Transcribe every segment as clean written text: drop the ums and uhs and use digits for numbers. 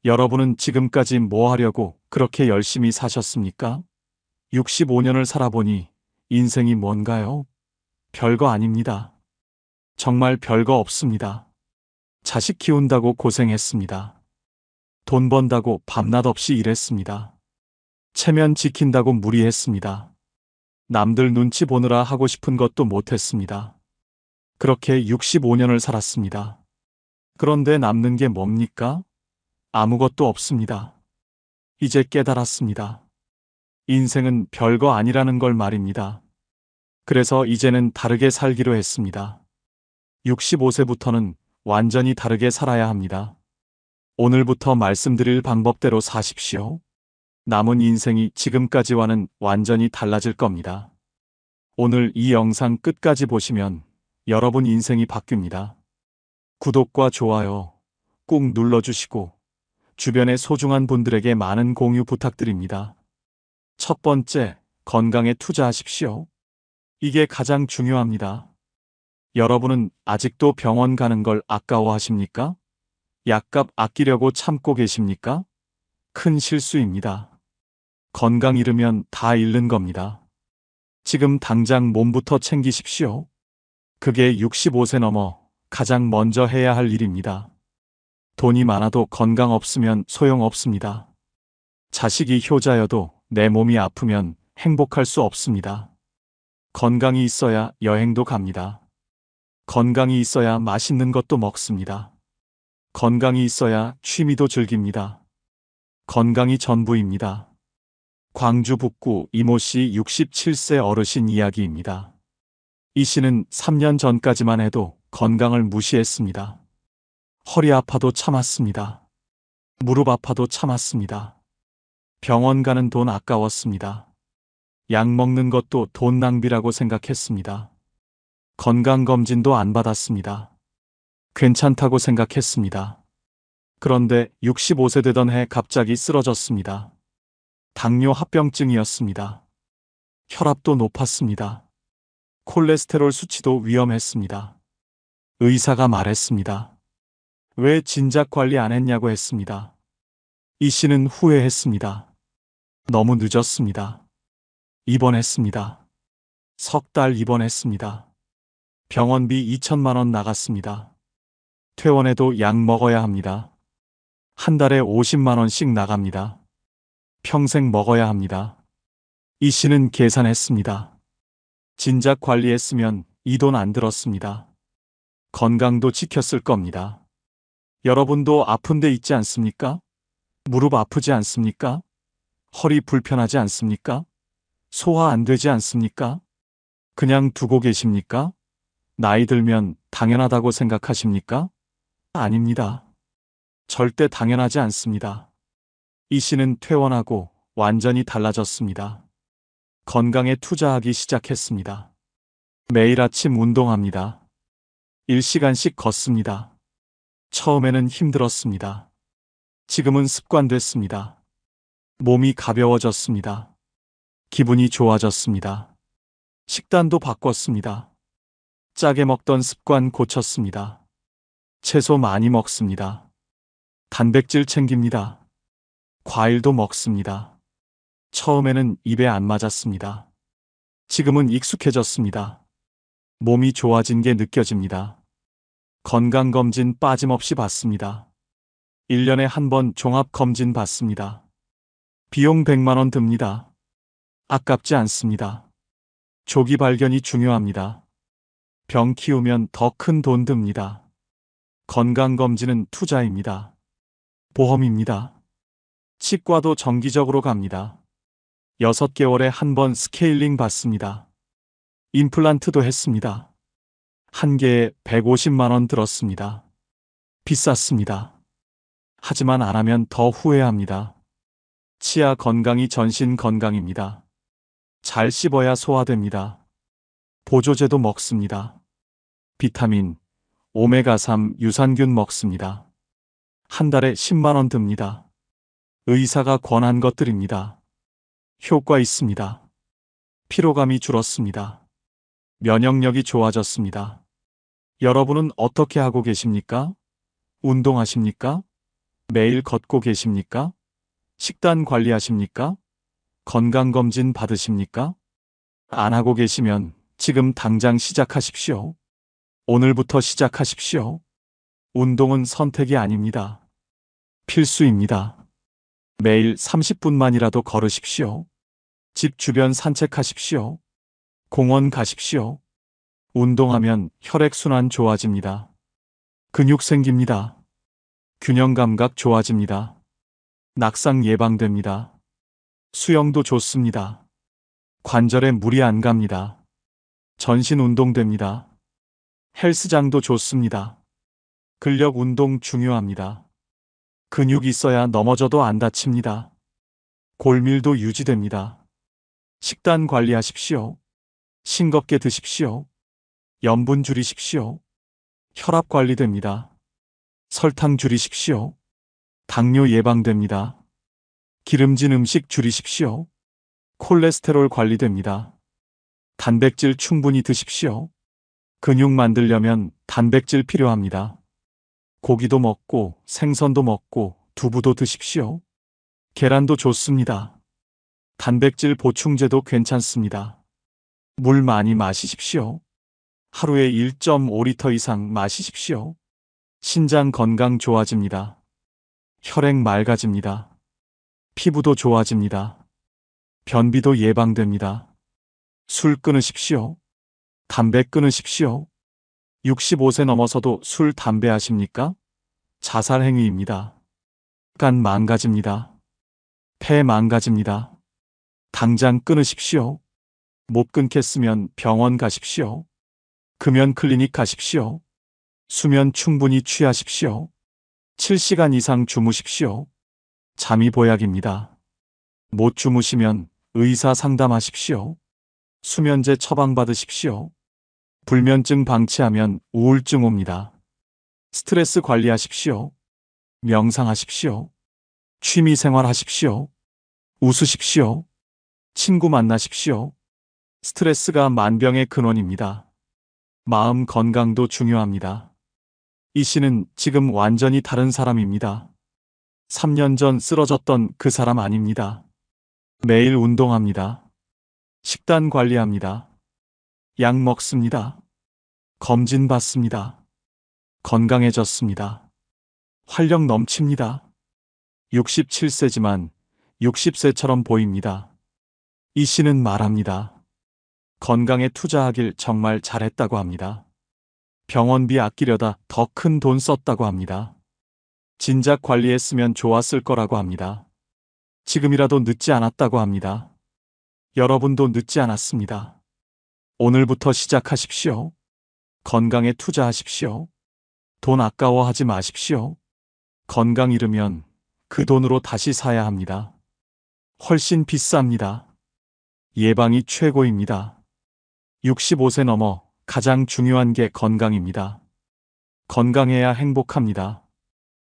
여러분은 지금까지 뭐 하려고 그렇게 열심히 사셨습니까? 65년을 살아보니 인생이 뭔가요? 별거 아닙니다. 정말 별거 없습니다. 자식 키운다고 고생했습니다. 돈 번다고 밤낮 없이 일했습니다. 체면 지킨다고 무리했습니다. 남들 눈치 보느라 하고 싶은 것도 못했습니다. 그렇게 65년을 살았습니다. 그런데 남는 게 뭡니까? 아무것도 없습니다. 이제 깨달았습니다. 인생은 별거 아니라는 걸 말입니다. 그래서 이제는 다르게 살기로 했습니다. 65세부터는 완전히 다르게 살아야 합니다. 오늘부터 말씀드릴 방법대로 사십시오. 남은 인생이 지금까지와는 완전히 달라질 겁니다. 오늘 이 영상 끝까지 보시면 여러분 인생이 바뀝니다. 구독과 좋아요 꾹 눌러주시고 주변의 소중한 분들에게 많은 공유 부탁드립니다. 첫 번째, 건강에 투자하십시오. 이게 가장 중요합니다. 여러분은 아직도 병원 가는 걸 아까워하십니까? 약값 아끼려고 참고 계십니까? 큰 실수입니다. 건강 잃으면 다 잃는 겁니다. 지금 당장 몸부터 챙기십시오. 그게 65세 넘어 가장 먼저 해야 할 일입니다. 돈이 많아도 건강 없으면 소용없습니다. 자식이 효자여도 내 몸이 아프면 행복할 수 없습니다. 건강이 있어야 여행도 갑니다. 건강이 있어야 맛있는 것도 먹습니다. 건강이 있어야 취미도 즐깁니다. 건강이 전부입니다. 광주 북구 이모씨 67세 어르신 이야기입니다. 이 씨는 3년 전까지만 해도 건강을 무시했습니다. 허리 아파도 참았습니다. 무릎 아파도 참았습니다. 병원 가는 돈 아까웠습니다. 약 먹는 것도 돈 낭비라고 생각했습니다. 건강검진도 안 받았습니다. 괜찮다고 생각했습니다. 그런데 65세 되던 해 갑자기 쓰러졌습니다. 당뇨 합병증이었습니다. 혈압도 높았습니다. 콜레스테롤 수치도 위험했습니다. 의사가 말했습니다. 왜 진작 관리 안 했냐고 했습니다. 이 씨는 후회했습니다. 너무 늦었습니다. 입원했습니다. 석 달 입원했습니다. 병원비 2천만 원 나갔습니다. 퇴원해도 약 먹어야 합니다. 한 달에 50만 원씩 나갑니다. 평생 먹어야 합니다. 이 씨는 계산했습니다. 진작 관리했으면 이 돈 안 들었습니다. 건강도 지켰을 겁니다. 여러분도 아픈 데 있지 않습니까? 무릎 아프지 않습니까? 허리 불편하지 않습니까? 소화 안 되지 않습니까? 그냥 두고 계십니까? 나이 들면 당연하다고 생각하십니까? 아닙니다. 절대 당연하지 않습니다. 이 씨는 퇴원하고 완전히 달라졌습니다. 건강에 투자하기 시작했습니다. 매일 아침 운동합니다. 1시간씩 걷습니다. 처음에는 힘들었습니다. 지금은 습관됐습니다. 몸이 가벼워졌습니다. 기분이 좋아졌습니다. 식단도 바꿨습니다. 짜게 먹던 습관 고쳤습니다. 채소 많이 먹습니다. 단백질 챙깁니다. 과일도 먹습니다. 처음에는 입에 안 맞았습니다. 지금은 익숙해졌습니다. 몸이 좋아진 게 느껴집니다. 건강검진 빠짐없이 받습니다. 1년에 한 번 종합검진 받습니다. 비용 100만 원 듭니다. 아깝지 않습니다. 조기 발견이 중요합니다. 병 키우면 더 큰 돈 듭니다. 건강검진은 투자입니다. 보험입니다. 치과도 정기적으로 갑니다. 6개월에 한 번 스케일링 받습니다. 임플란트도 했습니다. 한 개에 150만 원 들었습니다. 비쌌습니다. 하지만 안 하면 더 후회합니다. 치아 건강이 전신 건강입니다. 잘 씹어야 소화됩니다. 보조제도 먹습니다. 비타민, 오메가3 유산균 먹습니다. 한 달에 10만 원 듭니다. 의사가 권한 것들입니다. 효과 있습니다. 피로감이 줄었습니다. 면역력이 좋아졌습니다. 여러분은 어떻게 하고 계십니까? 운동하십니까? 매일 걷고 계십니까? 식단 관리하십니까? 건강검진 받으십니까? 안 하고 계시면 지금 당장 시작하십시오. 오늘부터 시작하십시오. 운동은 선택이 아닙니다. 필수입니다. 매일 30분만이라도 걸으십시오. 집 주변 산책하십시오. 공원 가십시오. 운동하면 혈액순환 좋아집니다. 근육 생깁니다. 균형 감각 좋아집니다. 낙상 예방됩니다. 수영도 좋습니다. 관절에 무리 안 갑니다. 전신 운동됩니다. 헬스장도 좋습니다. 근력 운동 중요합니다. 근육 있어야 넘어져도 안 다칩니다. 골밀도 유지됩니다. 식단 관리하십시오. 싱겁게 드십시오. 염분 줄이십시오. 혈압 관리됩니다. 설탕 줄이십시오. 당뇨 예방됩니다. 기름진 음식 줄이십시오. 콜레스테롤 관리됩니다. 단백질 충분히 드십시오. 근육 만들려면 단백질 필요합니다. 고기도 먹고 생선도 먹고 두부도 드십시오. 계란도 좋습니다. 단백질 보충제도 괜찮습니다. 물 많이 마시십시오. 하루에 1.5리터 이상 마시십시오. 신장 건강 좋아집니다. 혈액 맑아집니다. 피부도 좋아집니다. 변비도 예방됩니다. 술 끊으십시오. 담배 끊으십시오. 65세 넘어서도 술, 담배 하십니까? 자살 행위입니다. 간 망가집니다. 폐 망가집니다. 당장 끊으십시오. 못 끊겠으면 병원 가십시오. 금연 클리닉 가십시오. 수면 충분히 취하십시오. 7시간 이상 주무십시오. 잠이 보약입니다. 못 주무시면 의사 상담하십시오. 수면제 처방받으십시오. 불면증 방치하면 우울증 옵니다. 스트레스 관리하십시오. 명상하십시오. 취미 생활하십시오. 웃으십시오. 친구 만나십시오. 스트레스가 만병의 근원입니다. 마음 건강도 중요합니다. 이 씨는 지금 완전히 다른 사람입니다. 3년 전 쓰러졌던 그 사람 아닙니다. 매일 운동합니다. 식단 관리합니다. 약 먹습니다. 검진 받습니다. 건강해졌습니다. 활력 넘칩니다. 67세지만 60세처럼 보입니다. 이 씨는 말합니다. 건강에 투자하길 정말 잘했다고 합니다. 병원비 아끼려다 더 큰 돈 썼다고 합니다. 진작 관리했으면 좋았을 거라고 합니다. 지금이라도 늦지 않았다고 합니다. 여러분도 늦지 않았습니다. 오늘부터 시작하십시오. 건강에 투자하십시오. 돈 아까워하지 마십시오. 건강 잃으면 그 돈으로 다시 사야 합니다. 훨씬 비쌉니다. 예방이 최고입니다. 65세 넘어 가장 중요한 게 건강입니다. 건강해야 행복합니다.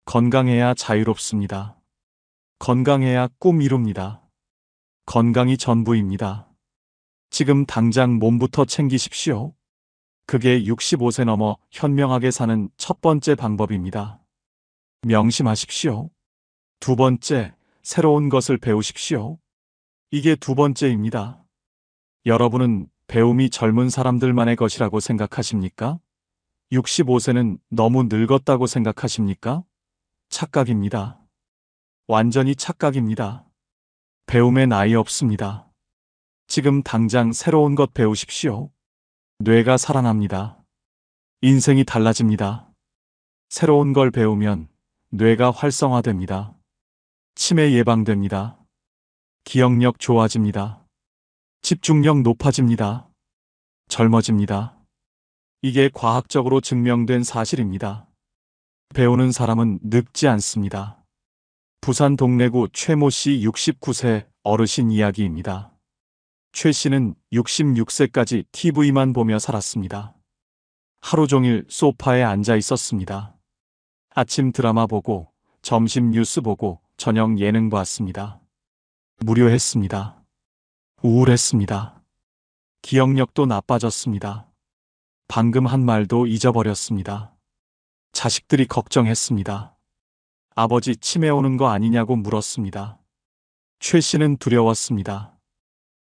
건강해야 자유롭습니다. 건강해야 꿈 이룹니다. 건강이 전부입니다. 지금 당장 몸부터 챙기십시오. 그게 65세 넘어 현명하게 사는 첫 번째 방법입니다. 명심하십시오. 두 번째, 새로운 것을 배우십시오. 이게 두 번째입니다. 여러분은 배움이 젊은 사람들만의 것이라고 생각하십니까? 65세는 너무 늙었다고 생각하십니까? 착각입니다. 완전히 착각입니다. 배움에 나이 없습니다. 지금 당장 새로운 것 배우십시오. 뇌가 살아납니다. 인생이 달라집니다. 새로운 걸 배우면 뇌가 활성화됩니다. 치매 예방됩니다. 기억력 좋아집니다. 집중력 높아집니다. 젊어집니다. 이게 과학적으로 증명된 사실입니다. 배우는 사람은 늙지 않습니다. 부산 동래구 최모 씨 69세 어르신 이야기입니다. 최 씨는 66세까지 TV만 보며 살았습니다. 하루 종일 소파에 앉아 있었습니다. 아침 드라마 보고, 점심 뉴스 보고, 저녁 예능 봤습니다. 무료했습니다. 우울했습니다. 기억력도 나빠졌습니다. 방금 한 말도 잊어버렸습니다. 자식들이 걱정했습니다. 아버지 치매 오는 거 아니냐고 물었습니다. 최 씨는 두려웠습니다.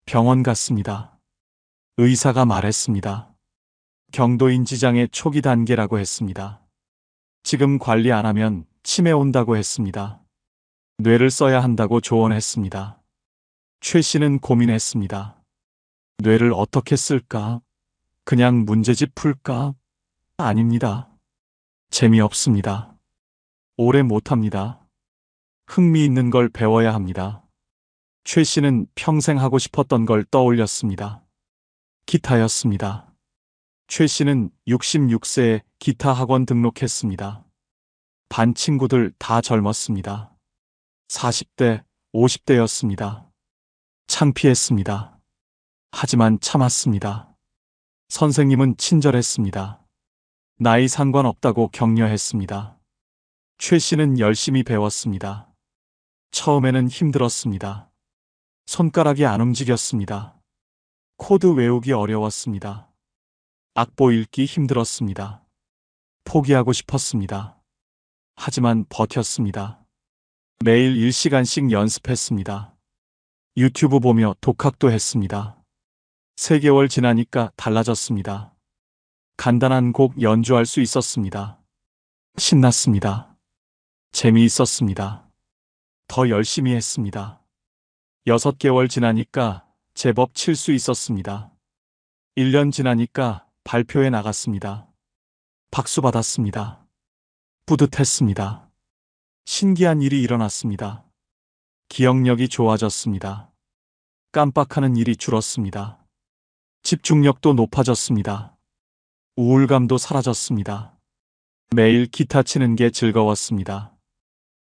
병원 갔습니다. 의사가 말했습니다. 경도인지장의 초기 단계라고 했습니다. 지금 관리 안 하면 치매 온다고 했습니다. 뇌를 써야 한다고 조언했습니다. 최 씨는 고민했습니다. 뇌를 어떻게 쓸까? 그냥 문제집 풀까? 아닙니다. 재미없습니다. 오래 못합니다. 흥미있는 걸 배워야 합니다. 최 씨는 평생 하고 싶었던 걸 떠올렸습니다. 기타였습니다. 최 씨는 66세에 기타 학원 등록했습니다. 반 친구들 다 젊었습니다. 40대, 50대였습니다. 창피했습니다. 하지만 참았습니다. 선생님은 친절했습니다. 나이 상관없다고 격려했습니다. 최 씨는 열심히 배웠습니다. 처음에는 힘들었습니다. 손가락이 안 움직였습니다. 코드 외우기 어려웠습니다. 악보 읽기 힘들었습니다. 포기하고 싶었습니다. 하지만 버텼습니다. 매일 1시간씩 연습했습니다. 유튜브 보며 독학도 했습니다. 3개월 지나니까 달라졌습니다. 간단한 곡 연주할 수 있었습니다. 신났습니다. 재미있었습니다. 더 열심히 했습니다. 6개월 지나니까 제법 칠 수 있었습니다. 1년 지나니까 발표회 나갔습니다. 박수 받았습니다. 뿌듯했습니다. 신기한 일이 일어났습니다. 기억력이 좋아졌습니다. 깜빡하는 일이 줄었습니다. 집중력도 높아졌습니다. 우울감도 사라졌습니다. 매일 기타 치는 게 즐거웠습니다.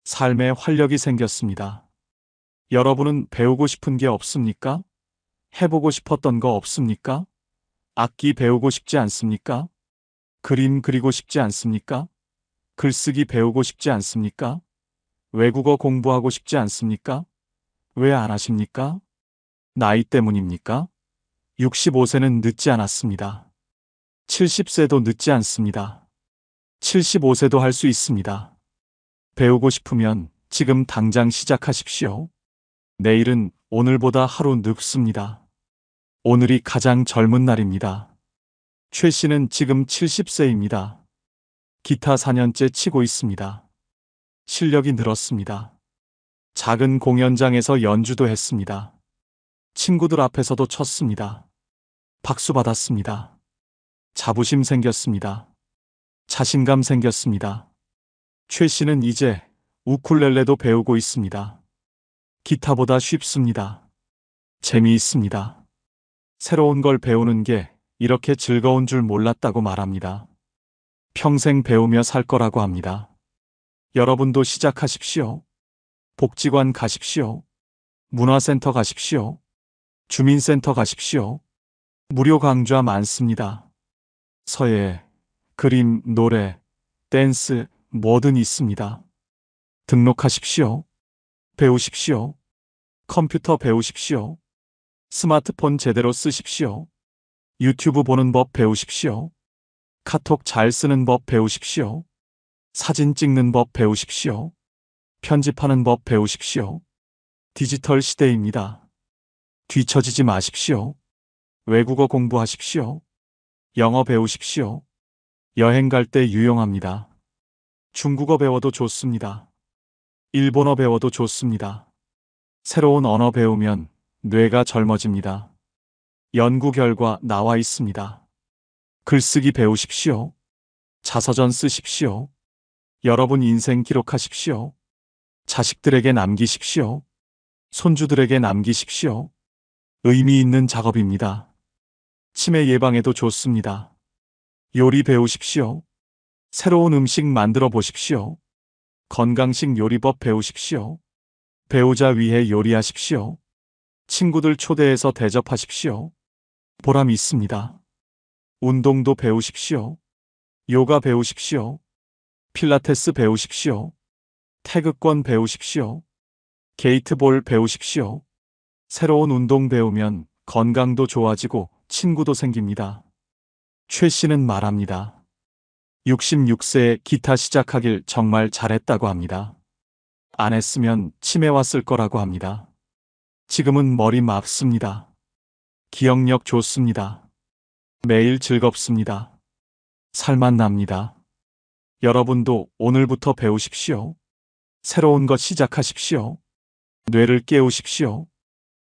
삶에 활력이 생겼습니다. 여러분은 배우고 싶은 게 없습니까? 해보고 싶었던 거 없습니까? 악기 배우고 싶지 않습니까? 그림 그리고 싶지 않습니까? 글쓰기 배우고 싶지 않습니까? 외국어 공부하고 싶지 않습니까? 왜 안 하십니까? 나이 때문입니까? 65세는 늦지 않았습니다. 70세도 늦지 않습니다. 75세도 할 수 있습니다. 배우고 싶으면 지금 당장 시작하십시오. 내일은 오늘보다 하루 늦습니다. 오늘이 가장 젊은 날입니다. 최 씨는 지금 70세입니다. 기타 4년째 치고 있습니다. 실력이 늘었습니다. 작은 공연장에서 연주도 했습니다. 친구들 앞에서도 쳤습니다. 박수 받았습니다. 자부심 생겼습니다. 자신감 생겼습니다. 최 씨는 이제 우쿨렐레도 배우고 있습니다. 기타보다 쉽습니다. 재미있습니다. 새로운 걸 배우는 게 이렇게 즐거운 줄 몰랐다고 말합니다. 평생 배우며 살 거라고 합니다. 여러분도 시작하십시오. 복지관 가십시오. 문화센터 가십시오. 주민센터 가십시오. 무료 강좌 많습니다. 서예, 그림, 노래, 댄스, 뭐든 있습니다. 등록하십시오. 배우십시오. 컴퓨터 배우십시오. 스마트폰 제대로 쓰십시오. 유튜브 보는 법 배우십시오. 카톡 잘 쓰는 법 배우십시오. 사진 찍는 법 배우십시오. 편집하는 법 배우십시오. 디지털 시대입니다. 뒤처지지 마십시오. 외국어 공부하십시오. 영어 배우십시오. 여행 갈 때 유용합니다. 중국어 배워도 좋습니다. 일본어 배워도 좋습니다. 새로운 언어 배우면 뇌가 젊어집니다. 연구 결과 나와 있습니다. 글쓰기 배우십시오. 자서전 쓰십시오. 여러분 인생 기록하십시오. 자식들에게 남기십시오. 손주들에게 남기십시오. 의미 있는 작업입니다. 치매 예방에도 좋습니다. 요리 배우십시오. 새로운 음식 만들어 보십시오. 건강식 요리법 배우십시오. 배우자 위해 요리하십시오. 친구들 초대해서 대접하십시오. 보람 있습니다. 운동도 배우십시오. 요가 배우십시오. 필라테스 배우십시오. 태극권 배우십시오. 게이트볼 배우십시오. 새로운 운동 배우면 건강도 좋아지고 친구도 생깁니다. 최 씨는 말합니다. 66세에 기타 시작하길 정말 잘했다고 합니다. 안 했으면 치매 왔을 거라고 합니다. 지금은 머리 맑습니다. 기억력 좋습니다. 매일 즐겁습니다. 살만 납니다. 여러분도 오늘부터 배우십시오. 새로운 것 시작하십시오. 뇌를 깨우십시오.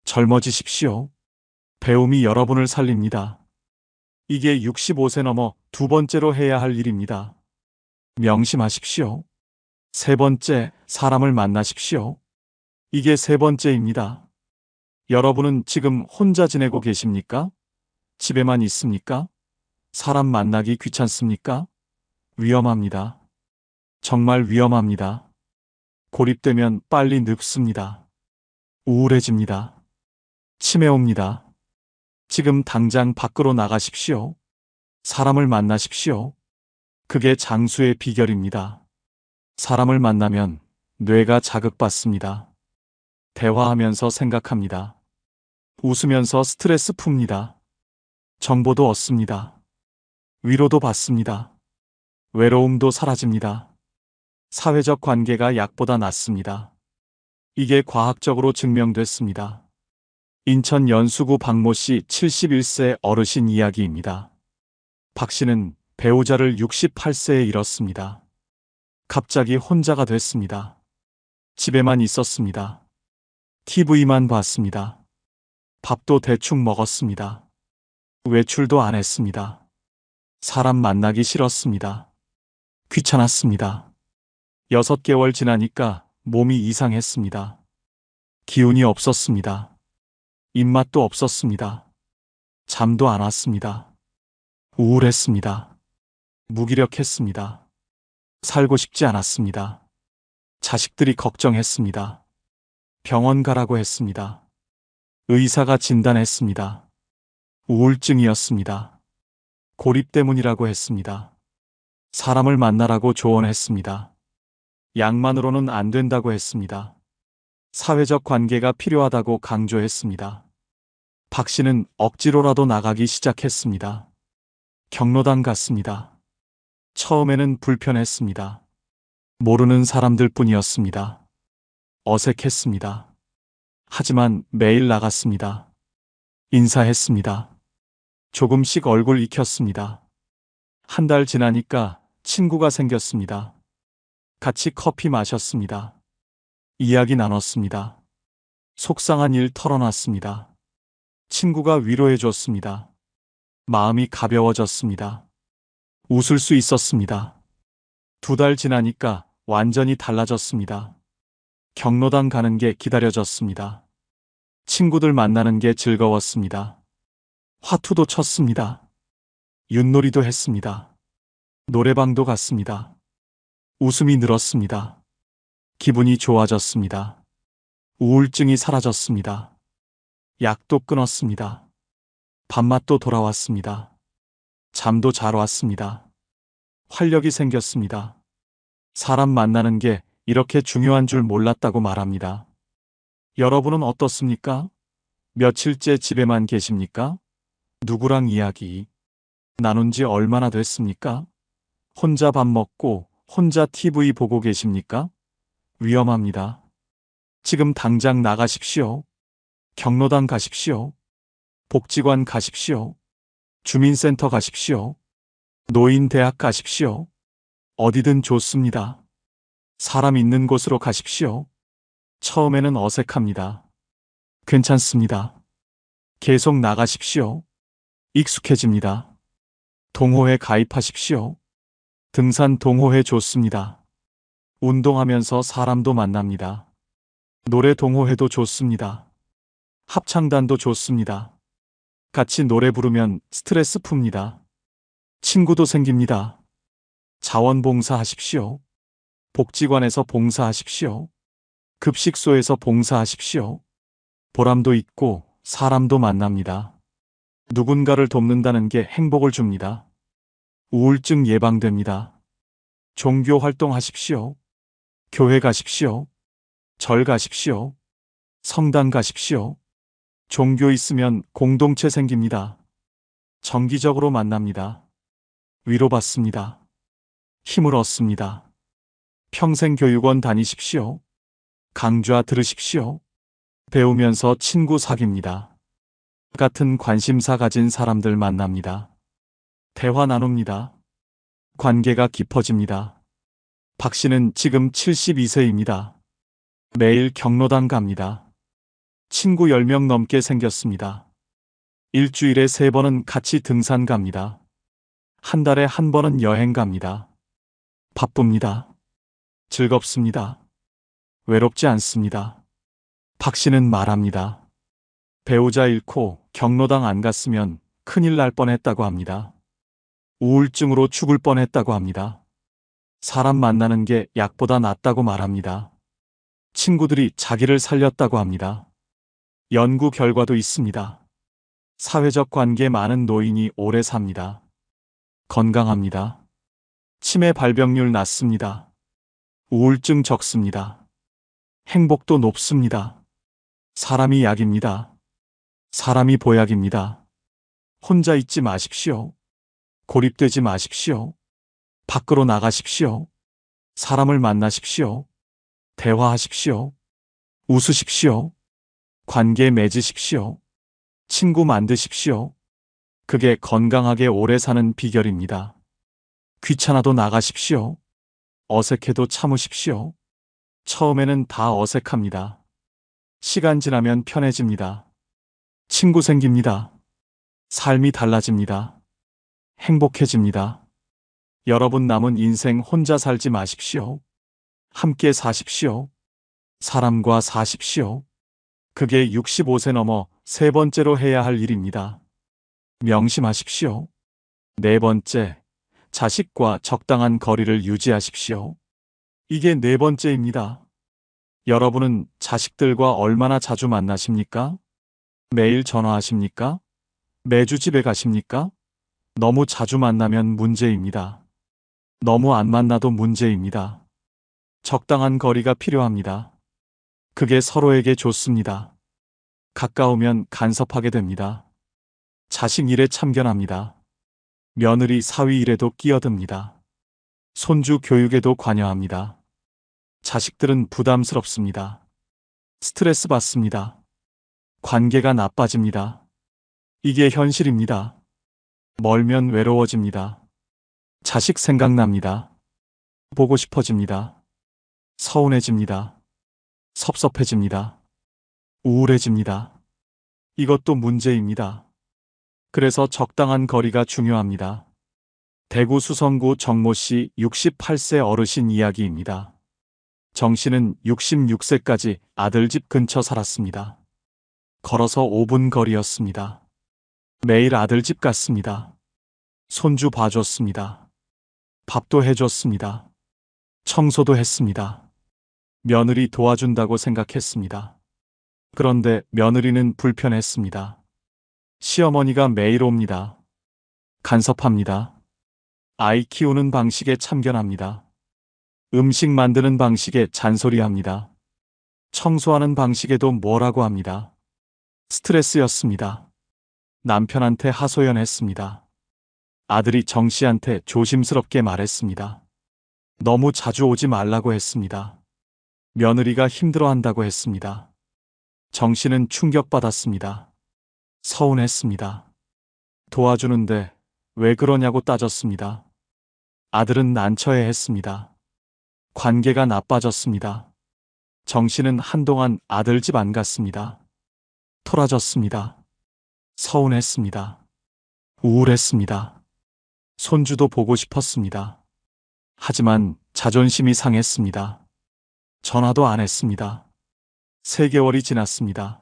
젊어지십시오. 배움이 여러분을 살립니다. 이게 65세 넘어 두 번째로 해야 할 일입니다. 명심하십시오. 세 번째, 사람을 만나십시오. 이게 세 번째입니다. 여러분은 지금 혼자 지내고 계십니까? 집에만 있습니까? 사람 만나기 귀찮습니까? 위험합니다. 정말 위험합니다. 고립되면 빨리 늙습니다. 우울해집니다. 치매 옵니다. 지금 당장 밖으로 나가십시오. 사람을 만나십시오. 그게 장수의 비결입니다. 사람을 만나면 뇌가 자극받습니다. 대화하면서 생각합니다. 웃으면서 스트레스 풉니다. 정보도 얻습니다. 위로도 받습니다. 외로움도 사라집니다. 사회적 관계가 약보다 낫습니다. 이게 과학적으로 증명됐습니다. 인천 연수구 박모 씨 71세 어르신 이야기입니다. 박 씨는 배우자를 68세에 잃었습니다. 갑자기 혼자가 됐습니다. 집에만 있었습니다. TV만 봤습니다. 밥도 대충 먹었습니다. 외출도 안 했습니다. 사람 만나기 싫었습니다. 귀찮았습니다. 6개월 지나니까 몸이 이상했습니다. 기운이 없었습니다. 입맛도 없었습니다. 잠도 안 왔습니다. 우울했습니다. 무기력했습니다. 살고 싶지 않았습니다. 자식들이 걱정했습니다. 병원 가라고 했습니다. 의사가 진단했습니다. 우울증이었습니다. 고립 때문이라고 했습니다. 사람을 만나라고 조언했습니다. 약만으로는 안 된다고 했습니다. 사회적 관계가 필요하다고 강조했습니다. 박 씨는 억지로라도 나가기 시작했습니다. 경로당 갔습니다. 처음에는 불편했습니다. 모르는 사람들 뿐이었습니다. 어색했습니다. 하지만 매일 나갔습니다. 인사했습니다. 조금씩 얼굴 익혔습니다. 한 달 지나니까 친구가 생겼습니다. 같이 커피 마셨습니다. 이야기 나눴습니다. 속상한 일 털어놨습니다. 친구가 위로해 줬습니다. 마음이 가벼워졌습니다. 웃을 수 있었습니다. 2달 지나니까 완전히 달라졌습니다. 경로당 가는 게 기다려졌습니다. 친구들 만나는 게 즐거웠습니다. 화투도 쳤습니다. 윷놀이도 했습니다. 노래방도 갔습니다. 웃음이 늘었습니다. 기분이 좋아졌습니다. 우울증이 사라졌습니다. 약도 끊었습니다. 밥맛도 돌아왔습니다. 잠도 잘 왔습니다. 활력이 생겼습니다. 사람 만나는 게 이렇게 중요한 줄 몰랐다고 말합니다. 여러분은 어떻습니까? 며칠째 집에만 계십니까? 누구랑 이야기 나눈 지 얼마나 됐습니까? 혼자 밥 먹고 혼자 TV 보고 계십니까? 위험합니다. 지금 당장 나가십시오. 경로당 가십시오. 복지관 가십시오. 주민센터 가십시오. 노인대학 가십시오. 어디든 좋습니다. 사람 있는 곳으로 가십시오. 처음에는 어색합니다. 괜찮습니다. 계속 나가십시오. 익숙해집니다. 동호회 가입하십시오. 등산 동호회 좋습니다. 운동하면서 사람도 만납니다. 노래 동호회도 좋습니다. 합창단도 좋습니다. 같이 노래 부르면 스트레스 풉니다. 친구도 생깁니다. 자원봉사 하십시오. 복지관에서 봉사하십시오. 급식소에서 봉사하십시오. 보람도 있고 사람도 만납니다. 누군가를 돕는다는 게 행복을 줍니다. 우울증 예방됩니다. 종교 활동하십시오. 교회 가십시오. 절 가십시오. 성당 가십시오. 종교 있으면 공동체 생깁니다. 정기적으로 만납니다. 위로받습니다. 힘을 얻습니다. 평생 교육원 다니십시오. 강좌 들으십시오. 배우면서 친구 사귀입니다. 같은 관심사 가진 사람들 만납니다. 대화 나눕니다. 관계가 깊어집니다. 박 씨는 지금 72세입니다. 매일 경로당 갑니다. 친구 10명 넘게 생겼습니다. 일주일에 3번은 같이 등산 갑니다. 한 달에 1번은 여행 갑니다. 바쁩니다. 즐겁습니다. 외롭지 않습니다. 박 씨는 말합니다. 배우자 잃고 경로당 안 갔으면 큰일 날 뻔했다고 합니다. 우울증으로 죽을 뻔했다고 합니다. 사람 만나는 게 약보다 낫다고 말합니다. 친구들이 자기를 살렸다고 합니다. 연구 결과도 있습니다. 사회적 관계 많은 노인이 오래 삽니다. 건강합니다. 치매 발병률 낮습니다. 우울증 적습니다. 행복도 높습니다. 사람이 약입니다. 사람이 보약입니다. 혼자 있지 마십시오. 고립되지 마십시오. 밖으로 나가십시오. 사람을 만나십시오. 대화하십시오. 웃으십시오. 관계 맺으십시오. 친구 만드십시오. 그게 건강하게 오래 사는 비결입니다. 귀찮아도 나가십시오. 어색해도 참으십시오. 처음에는 다 어색합니다. 시간 지나면 편해집니다. 친구 생깁니다. 삶이 달라집니다. 행복해집니다. 여러분 남은 인생 혼자 살지 마십시오. 함께 사십시오. 사람과 사십시오. 그게 65세 넘어 3번째로 해야 할 일입니다. 명심하십시오. 4번째, 자식과 적당한 거리를 유지하십시오. 이게 4번째입니다. 여러분은 자식들과 얼마나 자주 만나십니까? 매일 전화하십니까? 매주 집에 가십니까? 너무 자주 만나면 문제입니다. 너무 안 만나도 문제입니다. 적당한 거리가 필요합니다. 그게 서로에게 좋습니다. 가까우면 간섭하게 됩니다. 자식 일에 참견합니다. 며느리 사위 일에도 끼어듭니다. 손주 교육에도 관여합니다. 자식들은 부담스럽습니다. 스트레스 받습니다. 관계가 나빠집니다. 이게 현실입니다. 멀면 외로워집니다. 자식 생각납니다. 보고 싶어집니다. 서운해집니다. 섭섭해집니다. 우울해집니다. 이것도 문제입니다. 그래서 적당한 거리가 중요합니다. 대구 수성구 정모 씨 68세 어르신 이야기입니다. 정 씨는 66세까지 아들 집 근처 살았습니다. 걸어서 5분 거리였습니다. 매일 아들 집 갔습니다. 손주 봐줬습니다. 밥도 해줬습니다. 청소도 했습니다. 며느리 도와준다고 생각했습니다. 그런데 며느리는 불편했습니다. 시어머니가 매일 옵니다. 간섭합니다. 아이 키우는 방식에 참견합니다. 음식 만드는 방식에 잔소리합니다. 청소하는 방식에도 뭐라고 합니다. 스트레스였습니다. 남편한테 하소연했습니다. 아들이 정 씨한테 조심스럽게 말했습니다. 너무 자주 오지 말라고 했습니다. 며느리가 힘들어한다고 했습니다. 정 씨는 충격받았습니다. 서운했습니다. 도와주는데 왜 그러냐고 따졌습니다. 아들은 난처해했습니다. 관계가 나빠졌습니다. 정 씨는 한동안 아들 집 안 갔습니다. 토라졌습니다. 서운했습니다. 우울했습니다. 손주도 보고 싶었습니다. 하지만 자존심이 상했습니다. 전화도 안 했습니다. 3개월이 지났습니다.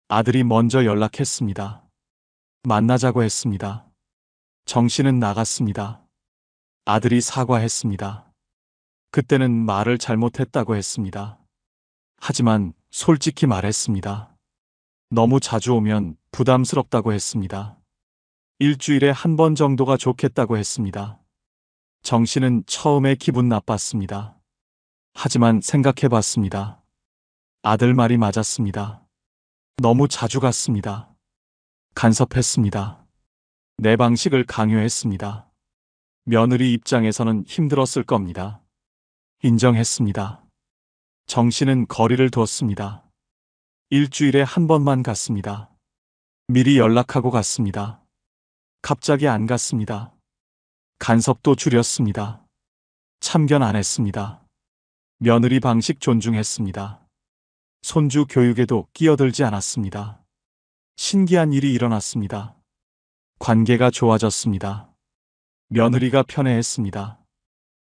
아들이 먼저 연락했습니다. 만나자고 했습니다. 정 씨는 나갔습니다. 아들이 사과했습니다. 그때는 말을 잘못했다고 했습니다. 하지만 솔직히 말했습니다. 너무 자주 오면 부담스럽다고 했습니다. 일주일에 1번 정도가 좋겠다고 했습니다. 정 씨는 처음에 기분 나빴습니다. 하지만 생각해 봤습니다. 아들 말이 맞았습니다. 너무 자주 갔습니다. 간섭했습니다. 내 방식을 강요했습니다. 며느리 입장에서는 힘들었을 겁니다. 인정했습니다. 정씨는 거리를 두었습니다. 일주일에 한 번만 갔습니다. 미리 연락하고 갔습니다. 갑자기 안 갔습니다. 간섭도 줄였습니다. 참견 안 했습니다. 며느리 방식 존중했습니다. 손주 교육에도 끼어들지 않았습니다. 신기한 일이 일어났습니다. 관계가 좋아졌습니다. 며느리가 편해했습니다.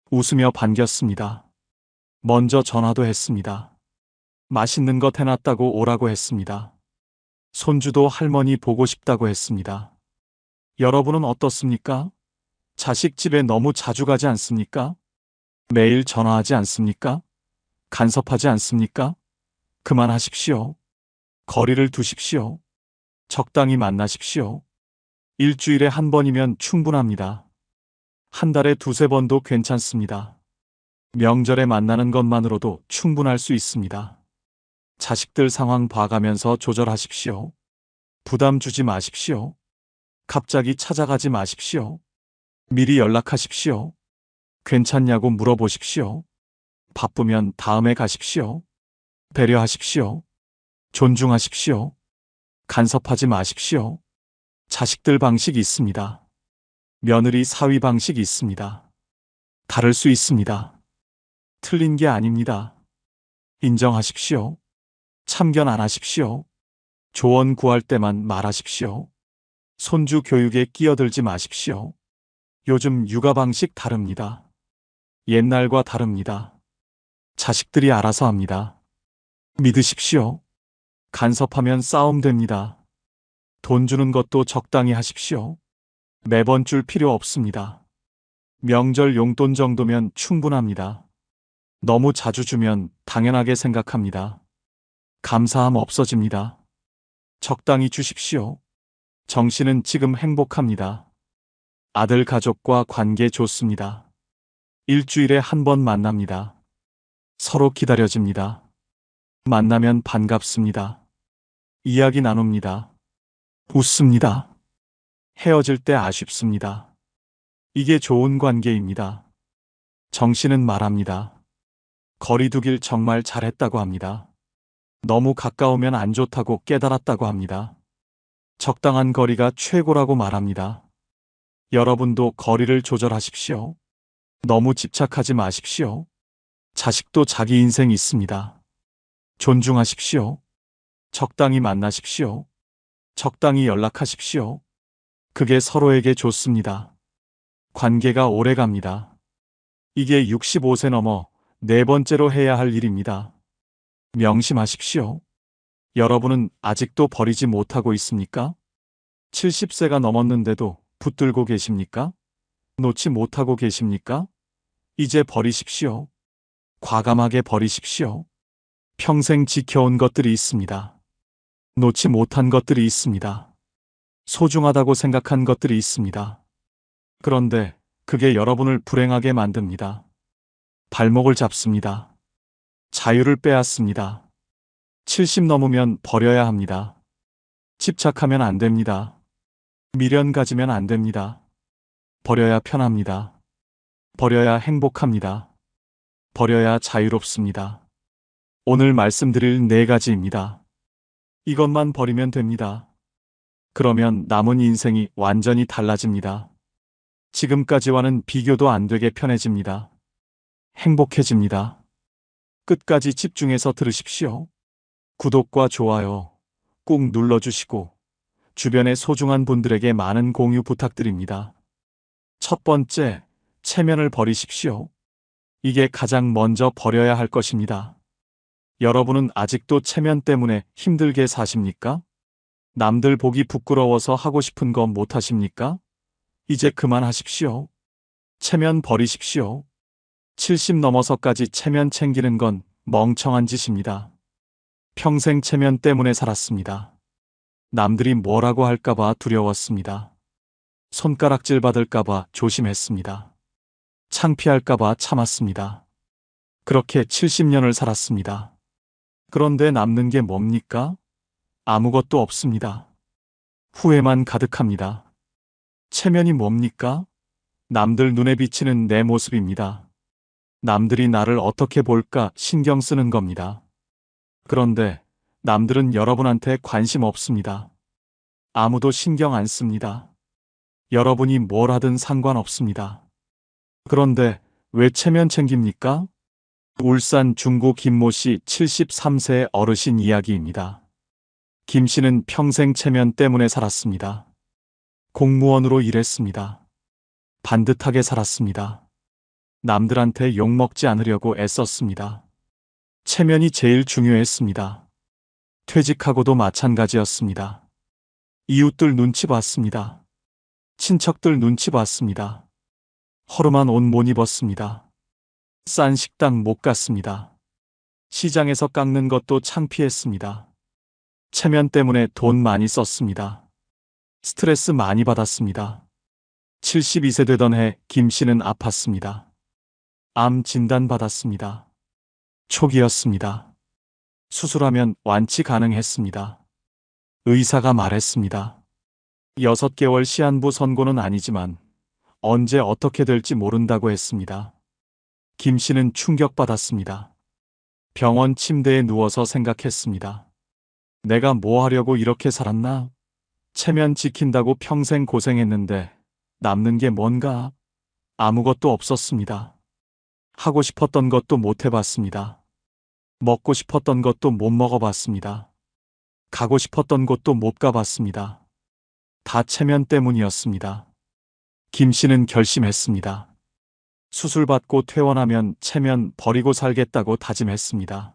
웃으며 반겼습니다. 먼저 전화도 했습니다. 맛있는 것 해놨다고 오라고 했습니다. 손주도 할머니 보고 싶다고 했습니다. 여러분은 어떻습니까? 자식 집에 너무 자주 가지 않습니까? 매일 전화하지 않습니까? 간섭하지 않습니까? 그만하십시오. 거리를 두십시오. 적당히 만나십시오. 일주일에 한 번이면 충분합니다. 한 달에 두세 번도 괜찮습니다. 명절에 만나는 것만으로도 충분할 수 있습니다. 자식들 상황 봐가면서 조절하십시오. 부담 주지 마십시오. 갑자기 찾아가지 마십시오. 미리 연락하십시오. 괜찮냐고 물어보십시오. 바쁘면 다음에 가십시오. 배려하십시오. 존중하십시오. 간섭하지 마십시오. 자식들 방식이 있습니다. 며느리 사위 방식이 있습니다. 다를 수 있습니다. 틀린 게 아닙니다. 인정하십시오. 참견 안 하십시오. 조언 구할 때만 말하십시오. 손주 교육에 끼어들지 마십시오. 요즘 육아 방식 다릅니다. 옛날과 다릅니다. 자식들이 알아서 합니다. 믿으십시오. 간섭하면 싸움 됩니다. 돈 주는 것도 적당히 하십시오. 매번 줄 필요 없습니다. 명절 용돈 정도면 충분합니다. 너무 자주 주면 당연하게 생각합니다. 감사함 없어집니다. 적당히 주십시오. 정씨는 지금 행복합니다. 아들 가족과 관계 좋습니다. 일주일에 한 번 만납니다. 서로 기다려집니다. 만나면 반갑습니다. 이야기 나눕니다. 웃습니다. 헤어질 때 아쉽습니다. 이게 좋은 관계입니다. 정씨는 말합니다. 거리 두길 정말 잘했다고 합니다. 너무 가까우면 안 좋다고 깨달았다고 합니다. 적당한 거리가 최고라고 말합니다. 여러분도 거리를 조절하십시오. 너무 집착하지 마십시오. 자식도 자기 인생 있습니다. 존중하십시오. 적당히 만나십시오. 적당히 연락하십시오. 그게 서로에게 좋습니다. 관계가 오래 갑니다. 이게 65세 넘어 네 번째로 해야 할 일입니다. 명심하십시오. 여러분은 아직도 버리지 못하고 있습니까? 70세가 넘었는데도 붙들고 계십니까? 놓지 못하고 계십니까? 이제 버리십시오. 과감하게 버리십시오. 평생 지켜온 것들이 있습니다. 놓지 못한 것들이 있습니다. 소중하다고 생각한 것들이 있습니다. 그런데 그게 여러분을 불행하게 만듭니다. 발목을 잡습니다. 자유를 빼앗습니다. 70 넘으면 버려야 합니다. 집착하면 안 됩니다. 미련 가지면 안 됩니다. 버려야 편합니다. 버려야 행복합니다. 버려야 자유롭습니다. 오늘 말씀드릴 네 가지입니다. 이것만 버리면 됩니다. 그러면 남은 인생이 완전히 달라집니다. 지금까지와는 비교도 안 되게 편해집니다. 행복해집니다. 끝까지 집중해서 들으십시오. 구독과 좋아요 꾹 눌러주시고 주변의 소중한 분들에게 많은 공유 부탁드립니다. 첫 번째, 체면을 버리십시오. 이게 가장 먼저 버려야 할 것입니다. 여러분은 아직도 체면 때문에 힘들게 사십니까? 남들 보기 부끄러워서 하고 싶은 거 못하십니까? 이제 그만하십시오. 체면 버리십시오. 70 넘어서까지 체면 챙기는 건 멍청한 짓입니다. 평생 체면 때문에 살았습니다. 남들이 뭐라고 할까봐 두려웠습니다. 손가락질 받을까봐 조심했습니다. 창피할까봐 참았습니다. 그렇게 70년을 살았습니다. 그런데 남는 게 뭡니까? 아무것도 없습니다. 후회만 가득합니다. 체면이 뭡니까? 남들 눈에 비치는 내 모습입니다. 남들이 나를 어떻게 볼까 신경 쓰는 겁니다. 그런데 남들은 여러분한테 관심 없습니다. 아무도 신경 안 씁니다. 여러분이 뭘 하든 상관없습니다. 그런데 왜 체면 챙깁니까? 울산 중구 김모 씨 73세 어르신 이야기입니다. 김 씨는 평생 체면 때문에 살았습니다. 공무원으로 일했습니다. 반듯하게 살았습니다. 남들한테 욕먹지 않으려고 애썼습니다. 체면이 제일 중요했습니다. 퇴직하고도 마찬가지였습니다. 이웃들 눈치 봤습니다. 친척들 눈치 봤습니다. 허름한 옷 못 입었습니다. 싼 식당 못 갔습니다. 시장에서 깎는 것도 창피했습니다. 체면 때문에 돈 많이 썼습니다. 스트레스 많이 받았습니다. 72세 되던 해 김 씨는 아팠습니다. 암 진단 받았습니다. 초기였습니다. 수술하면 완치 가능했습니다. 의사가 말했습니다. 6개월 시한부 선고는 아니지만 언제 어떻게 될지 모른다고 했습니다. 김 씨는 충격받았습니다. 병원 침대에 누워서 생각했습니다. 내가 뭐 하려고 이렇게 살았나? 체면 지킨다고 평생 고생했는데 남는 게 뭔가? 아무것도 없었습니다. 하고 싶었던 것도 못 해봤습니다. 먹고 싶었던 것도 못 먹어봤습니다. 가고 싶었던 곳도 못 가봤습니다. 다 체면 때문이었습니다. 김 씨는 결심했습니다. 수술받고 퇴원하면 체면 버리고 살겠다고 다짐했습니다.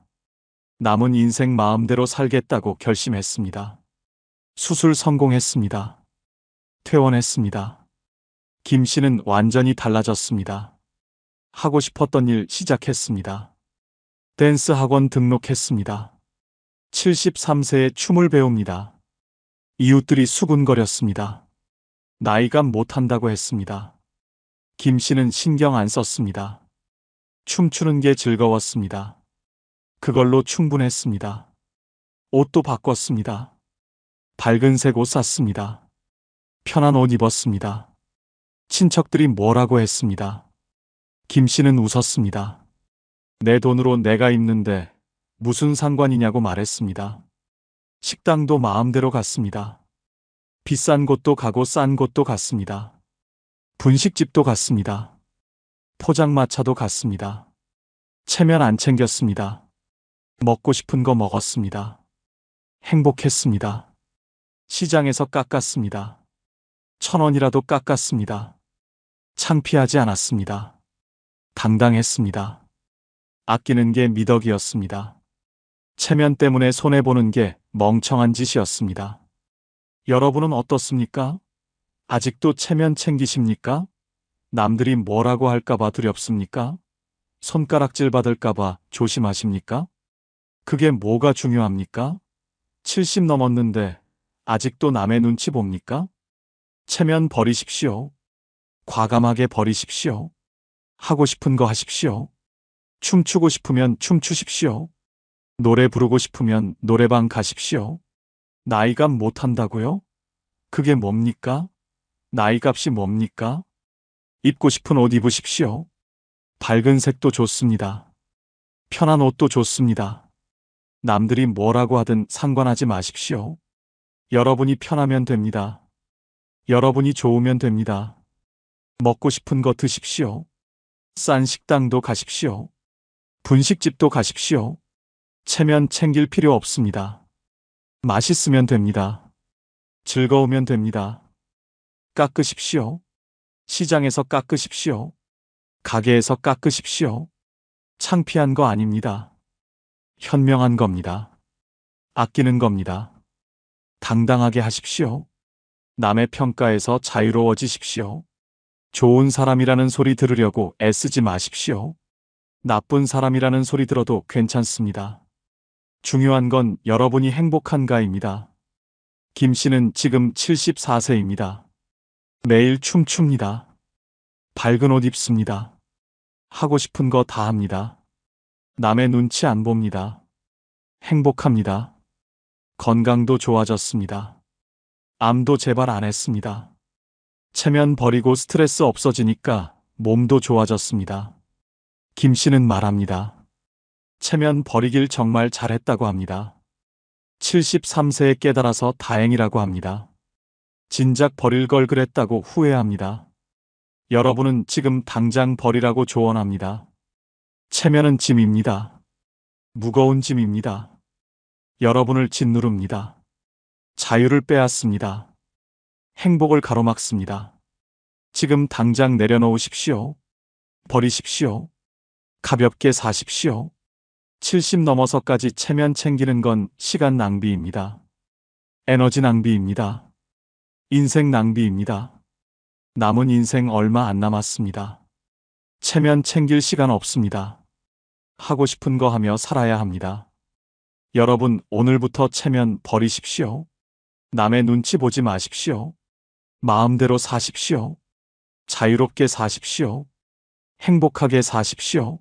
남은 인생 마음대로 살겠다고 결심했습니다. 수술 성공했습니다. 퇴원했습니다. 김 씨는 완전히 달라졌습니다. 하고 싶었던 일 시작했습니다. 댄스 학원 등록했습니다. 73세에 춤을 배웁니다. 이웃들이 수군거렸습니다. 나이가 못한다고 했습니다. 김 씨는 신경 안 썼습니다. 춤추는 게 즐거웠습니다. 그걸로 충분했습니다. 옷도 바꿨습니다. 밝은색 옷 샀습니다. 편한 옷 입었습니다. 친척들이 뭐라고 했습니다. 김 씨는 웃었습니다. 내 돈으로 내가 입는데 무슨 상관이냐고 말했습니다. 식당도 마음대로 갔습니다. 비싼 곳도 가고 싼 곳도 갔습니다. 분식집도 갔습니다. 포장마차도 갔습니다. 체면 안 챙겼습니다. 먹고 싶은 거 먹었습니다. 행복했습니다. 시장에서 깎았습니다. 1,000원이라도 깎았습니다. 창피하지 않았습니다. 당당했습니다. 아끼는 게 미덕이었습니다. 체면 때문에 손해보는 게 멍청한 짓이었습니다. 여러분은 어떻습니까? 아직도 체면 챙기십니까? 남들이 뭐라고 할까봐 두렵습니까? 손가락질 받을까봐 조심하십니까? 그게 뭐가 중요합니까? 70 넘었는데 아직도 남의 눈치 봅니까? 체면 버리십시오. 과감하게 버리십시오. 하고 싶은 거 하십시오. 춤추고 싶으면 춤추십시오. 노래 부르고 싶으면 노래방 가십시오. 나이값 못한다고요? 그게 뭡니까? 나이값이 뭡니까? 입고 싶은 옷 입으십시오. 밝은 색도 좋습니다. 편한 옷도 좋습니다. 남들이 뭐라고 하든 상관하지 마십시오. 여러분이 편하면 됩니다. 여러분이 좋으면 됩니다. 먹고 싶은 거 드십시오. 싼 식당도 가십시오. 분식집도 가십시오. 체면 챙길 필요 없습니다. 맛있으면 됩니다. 즐거우면 됩니다. 깎으십시오. 시장에서 깎으십시오. 가게에서 깎으십시오. 창피한 거 아닙니다. 현명한 겁니다. 아끼는 겁니다. 당당하게 하십시오. 남의 평가에서 자유로워지십시오. 좋은 사람이라는 소리 들으려고 애쓰지 마십시오. 나쁜 사람이라는 소리 들어도 괜찮습니다. 중요한 건 여러분이 행복한가입니다. 김 씨는 지금 74세입니다. 매일 춤춥니다. 밝은 옷 입습니다. 하고 싶은 거 다 합니다. 남의 눈치 안 봅니다. 행복합니다. 건강도 좋아졌습니다. 암도 재발 안 했습니다. 체면 버리고 스트레스 없어지니까 몸도 좋아졌습니다. 김 씨는 말합니다. 체면 버리길 정말 잘했다고 합니다. 73세에 깨달아서 다행이라고 합니다. 진작 버릴 걸 그랬다고 후회합니다. 여러분은 지금 당장 버리라고 조언합니다. 체면은 짐입니다. 무거운 짐입니다. 여러분을 짓누릅니다. 자유를 빼앗습니다. 행복을 가로막습니다. 지금 당장 내려놓으십시오. 버리십시오. 가볍게 사십시오. 70 넘어서까지 체면 챙기는 건 시간 낭비입니다. 에너지 낭비입니다. 인생 낭비입니다. 남은 인생 얼마 안 남았습니다. 체면 챙길 시간 없습니다. 하고 싶은 거 하며 살아야 합니다. 여러분, 오늘부터 체면 버리십시오. 남의 눈치 보지 마십시오. 마음대로 사십시오. 자유롭게 사십시오. 행복하게 사십시오.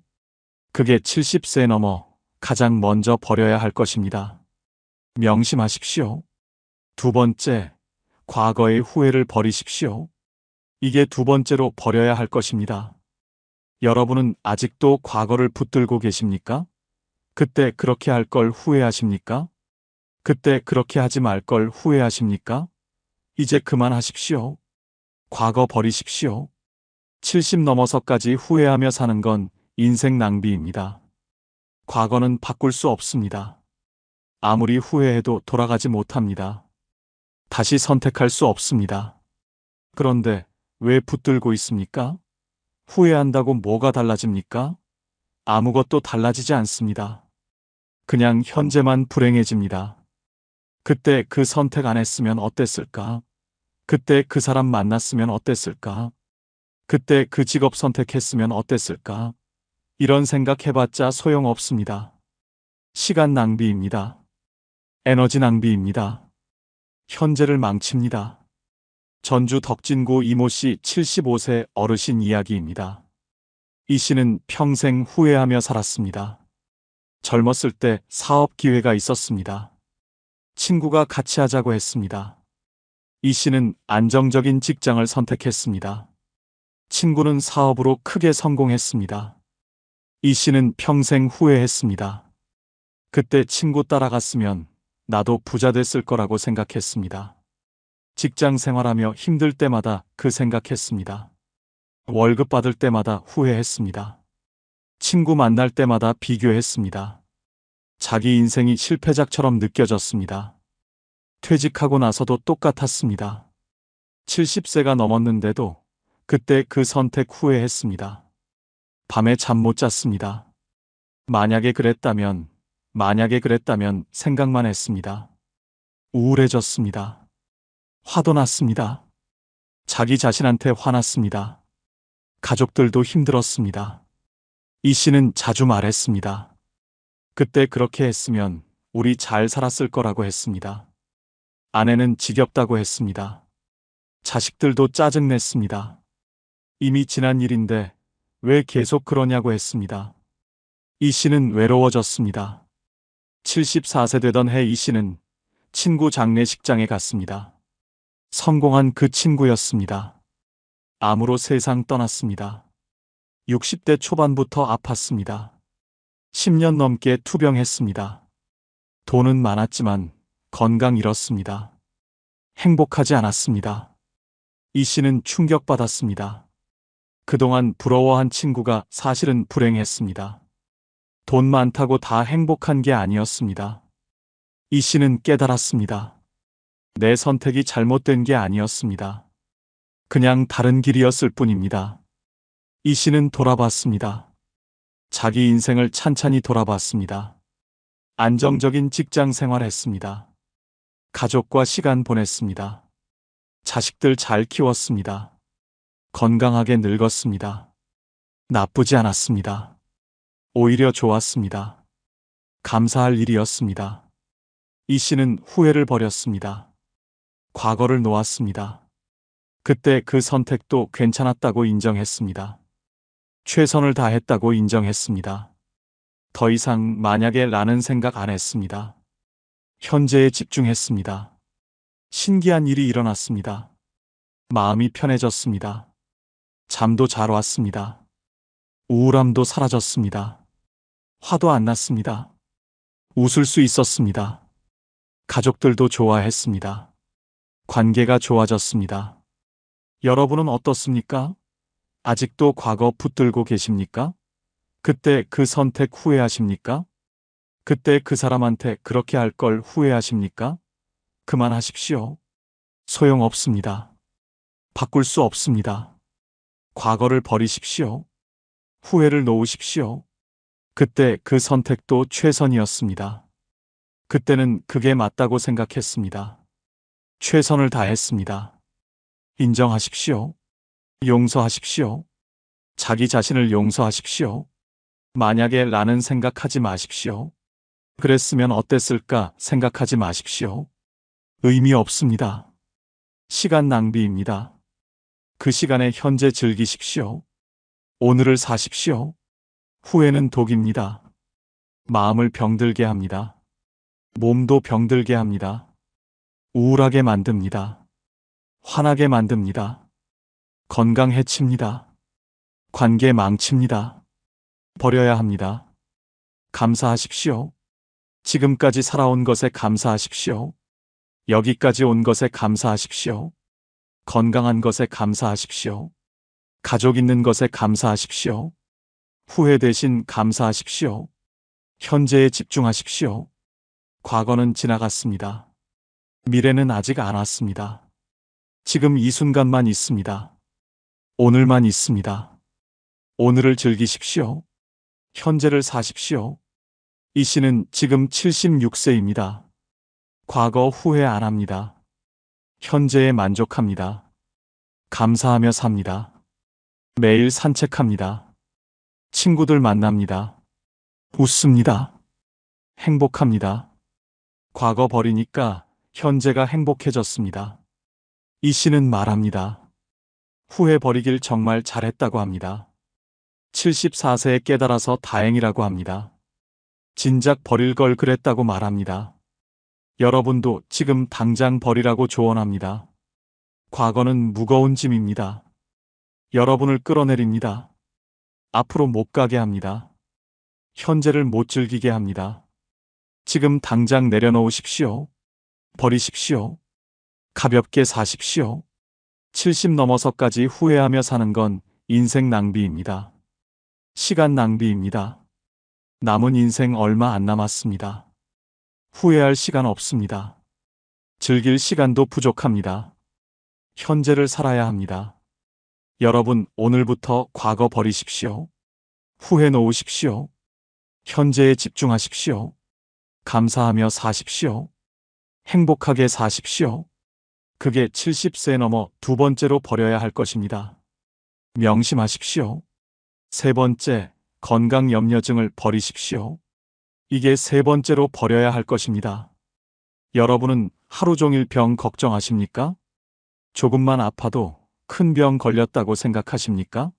그게 70세 넘어 가장 먼저 버려야 할 것입니다. 명심하십시오. 두 번째, 과거의 후회를 버리십시오. 이게 두 번째로 버려야 할 것입니다. 여러분은 아직도 과거를 붙들고 계십니까? 그때 그렇게 할 걸 후회하십니까? 그때 그렇게 하지 말 걸 후회하십니까? 이제 그만하십시오. 과거 버리십시오. 70 넘어서까지 후회하며 사는 건 인생 낭비입니다. 과거는 바꿀 수 없습니다. 아무리 후회해도 돌아가지 못합니다. 다시 선택할 수 없습니다. 그런데 왜 붙들고 있습니까? 후회한다고 뭐가 달라집니까? 아무것도 달라지지 않습니다. 그냥 현재만 불행해집니다. 그때 그 선택 안 했으면 어땠을까? 그때 그 사람 만났으면 어땠을까? 그때 그 직업 선택했으면 어땠을까? 이런 생각해봤자 소용없습니다. 시간 낭비입니다. 에너지 낭비입니다. 현재를 망칩니다. 전주 덕진구 이모 씨 75세 어르신 이야기입니다. 이 씨는 평생 후회하며 살았습니다. 젊었을 때 사업 기회가 있었습니다. 친구가 같이 하자고 했습니다. 이 씨는 안정적인 직장을 선택했습니다. 친구는 사업으로 크게 성공했습니다. 이 씨는 평생 후회했습니다. 그때 친구 따라갔으면 나도 부자 됐을 거라고 생각했습니다. 직장 생활하며 힘들 때마다 그 생각했습니다. 월급 받을 때마다 후회했습니다. 친구 만날 때마다 비교했습니다. 자기 인생이 실패작처럼 느껴졌습니다. 퇴직하고 나서도 똑같았습니다. 70세가 넘었는데도 그때 그 선택 후회했습니다. 밤에 잠 못 잤습니다. 만약에 그랬다면 생각만 했습니다. 우울해졌습니다. 화도 났습니다. 자기 자신한테 화났습니다. 가족들도 힘들었습니다. 이 씨는 자주 말했습니다. 그때 그렇게 했으면 우리 잘 살았을 거라고 했습니다. 아내는 지겹다고 했습니다. 자식들도 짜증냈습니다. 이미 지난 일인데 왜 계속 그러냐고 했습니다. 이 씨는 외로워졌습니다. 74세 되던 해 이 씨는 친구 장례식장에 갔습니다. 성공한 그 친구였습니다. 암으로 세상 떠났습니다. 60대 초반부터 아팠습니다. 10년 넘게 투병했습니다. 돈은 많았지만 건강 잃었습니다. 행복하지 않았습니다. 이 씨는 충격받았습니다. 그동안 부러워한 친구가 사실은 불행했습니다. 돈 많다고 다 행복한 게 아니었습니다. 이 씨는 깨달았습니다. 내 선택이 잘못된 게 아니었습니다. 그냥 다른 길이었을 뿐입니다. 이 씨는 돌아봤습니다. 자기 인생을 찬찬히 돌아봤습니다. 안정적인 직장 생활했습니다. 가족과 시간 보냈습니다. 자식들 잘 키웠습니다. 건강하게 늙었습니다. 나쁘지 않았습니다. 오히려 좋았습니다. 감사할 일이었습니다. 이 씨는 후회를 버렸습니다. 과거를 놓았습니다. 그때 그 선택도 괜찮았다고 인정했습니다. 최선을 다했다고 인정했습니다. 더 이상 만약에 라는 생각 안 했습니다. 현재에 집중했습니다. 신기한 일이 일어났습니다. 마음이 편해졌습니다. 잠도 잘 왔습니다. 우울함도 사라졌습니다. 화도 안 났습니다. 웃을 수 있었습니다. 가족들도 좋아했습니다. 관계가 좋아졌습니다. 여러분은 어떻습니까? 아직도 과거 붙들고 계십니까? 그때 그 선택 후회하십니까? 그때 그 사람한테 그렇게 할 걸 후회하십니까? 그만하십시오. 소용없습니다. 바꿀 수 없습니다. 과거를 버리십시오. 후회를 놓으십시오. 그때 그 선택도 최선이었습니다. 그때는 그게 맞다고 생각했습니다. 최선을 다했습니다. 인정하십시오. 용서하십시오. 자기 자신을 용서하십시오. 만약에 라는 생각하지 마십시오. 그랬으면 어땠을까 생각하지 마십시오. 의미 없습니다. 시간 낭비입니다. 그 시간에 현재 즐기십시오. 오늘을 사십시오. 후회는 독입니다. 마음을 병들게 합니다. 몸도 병들게 합니다. 우울하게 만듭니다. 화나게 만듭니다. 건강 해칩니다. 관계 망칩니다. 버려야 합니다. 감사하십시오. 지금까지 살아온 것에 감사하십시오. 여기까지 온 것에 감사하십시오. 건강한 것에 감사하십시오. 가족 있는 것에 감사하십시오. 후회 대신 감사하십시오. 현재에 집중하십시오. 과거는 지나갔습니다. 미래는 아직 안 왔습니다. 지금 이 순간만 있습니다. 오늘만 있습니다. 오늘을 즐기십시오. 현재를 사십시오. 이 씨는 지금 76세입니다. 과거 후회 안 합니다. 현재에 만족합니다. 감사하며 삽니다. 매일 산책합니다. 친구들 만납니다. 웃습니다. 행복합니다. 과거 버리니까 현재가 행복해졌습니다. 이 씨는 말합니다. 후회 버리길 정말 잘했다고 합니다. 74세에 깨달아서 다행이라고 합니다. 진작 버릴 걸 그랬다고 말합니다. 여러분도 지금 당장 버리라고 조언합니다. 과거는 무거운 짐입니다. 여러분을 끌어내립니다. 앞으로 못 가게 합니다. 현재를 못 즐기게 합니다. 지금 당장 내려놓으십시오. 버리십시오. 가볍게 사십시오. 70 넘어서까지 후회하며 사는 건 인생 낭비입니다. 시간 낭비입니다. 남은 인생 얼마 안 남았습니다. 후회할 시간 없습니다. 즐길 시간도 부족합니다. 현재를 살아야 합니다. 여러분, 오늘부터 과거 버리십시오. 후회 놓으십시오. 현재에 집중하십시오. 감사하며 사십시오. 행복하게 사십시오. 그게 70세 넘어 두 번째로 버려야 할 것입니다. 명심하십시오. 세 번째, 건강 염려증을 버리십시오. 이게 세 번째로 버려야 할 것입니다. 여러분은 하루 종일 병 걱정하십니까? 조금만 아파도 큰 병 걸렸다고 생각하십니까?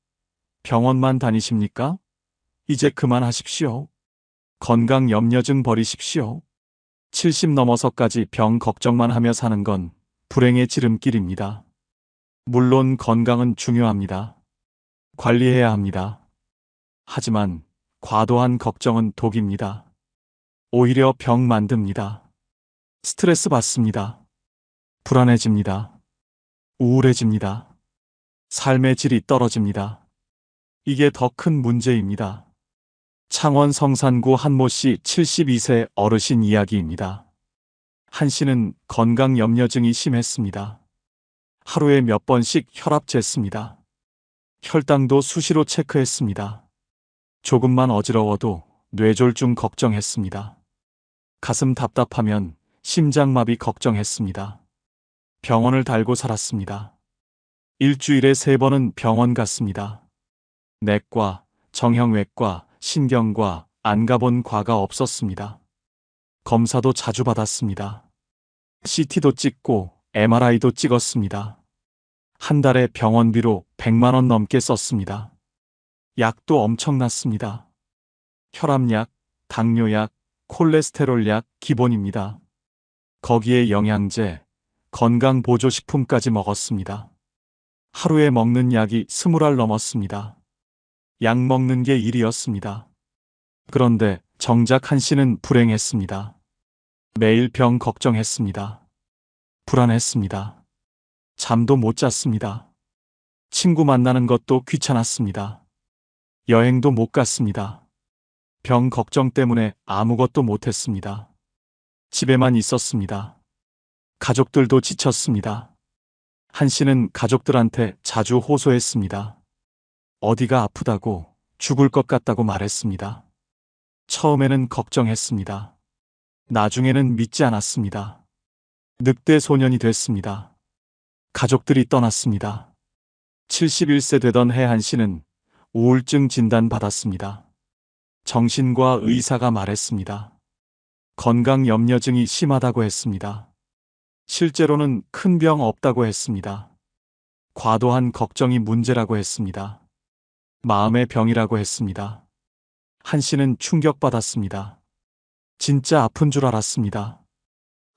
병원만 다니십니까? 이제 그만하십시오. 건강 염려증 버리십시오. 70 넘어서까지 병 걱정만 하며 사는 건 불행의 지름길입니다. 물론 건강은 중요합니다. 관리해야 합니다. 하지만 과도한 걱정은 독입니다. 오히려 병 만듭니다. 스트레스 받습니다. 불안해집니다. 우울해집니다. 삶의 질이 떨어집니다. 이게 더 큰 문제입니다. 창원 성산구 한모 씨 72세 어르신 이야기입니다. 한 씨는 건강 염려증이 심했습니다. 하루에 몇 번씩 혈압 쟀습니다. 혈당도 수시로 체크했습니다. 조금만 어지러워도 뇌졸중 걱정했습니다. 가슴 답답하면 심장마비 걱정했습니다. 병원을 달고 살았습니다. 일주일에 3번은 병원 갔습니다. 내과, 정형외과, 신경과 안 가본 과가 없었습니다. 검사도 자주 받았습니다. CT도 찍고 MRI도 찍었습니다. 한 달에 병원비로 100만 원 넘게 썼습니다. 약도 엄청났습니다. 혈압약, 당뇨약, 콜레스테롤약 기본입니다. 거기에 영양제, 건강보조식품까지 먹었습니다. 하루에 먹는 약이 20알 넘었습니다. 약 먹는 게 일이었습니다. 그런데 정작 한 씨는 불행했습니다. 매일 병 걱정했습니다. 불안했습니다. 잠도 못 잤습니다. 친구 만나는 것도 귀찮았습니다. 여행도 못 갔습니다. 병 걱정 때문에 아무것도 못했습니다. 집에만 있었습니다. 가족들도 지쳤습니다. 한 씨는 가족들한테 자주 호소했습니다. 어디가 아프다고, 죽을 것 같다고 말했습니다. 처음에는 걱정했습니다. 나중에는 믿지 않았습니다. 늑대 소년이 됐습니다. 가족들이 떠났습니다. 71세 되던 해 한 씨는 우울증 진단 받았습니다. 정신과 의사가 말했습니다. 건강 염려증이 심하다고 했습니다. 실제로는 큰 병 없다고 했습니다. 과도한 걱정이 문제라고 했습니다. 마음의 병이라고 했습니다. 한 씨는 충격받았습니다. 진짜 아픈 줄 알았습니다.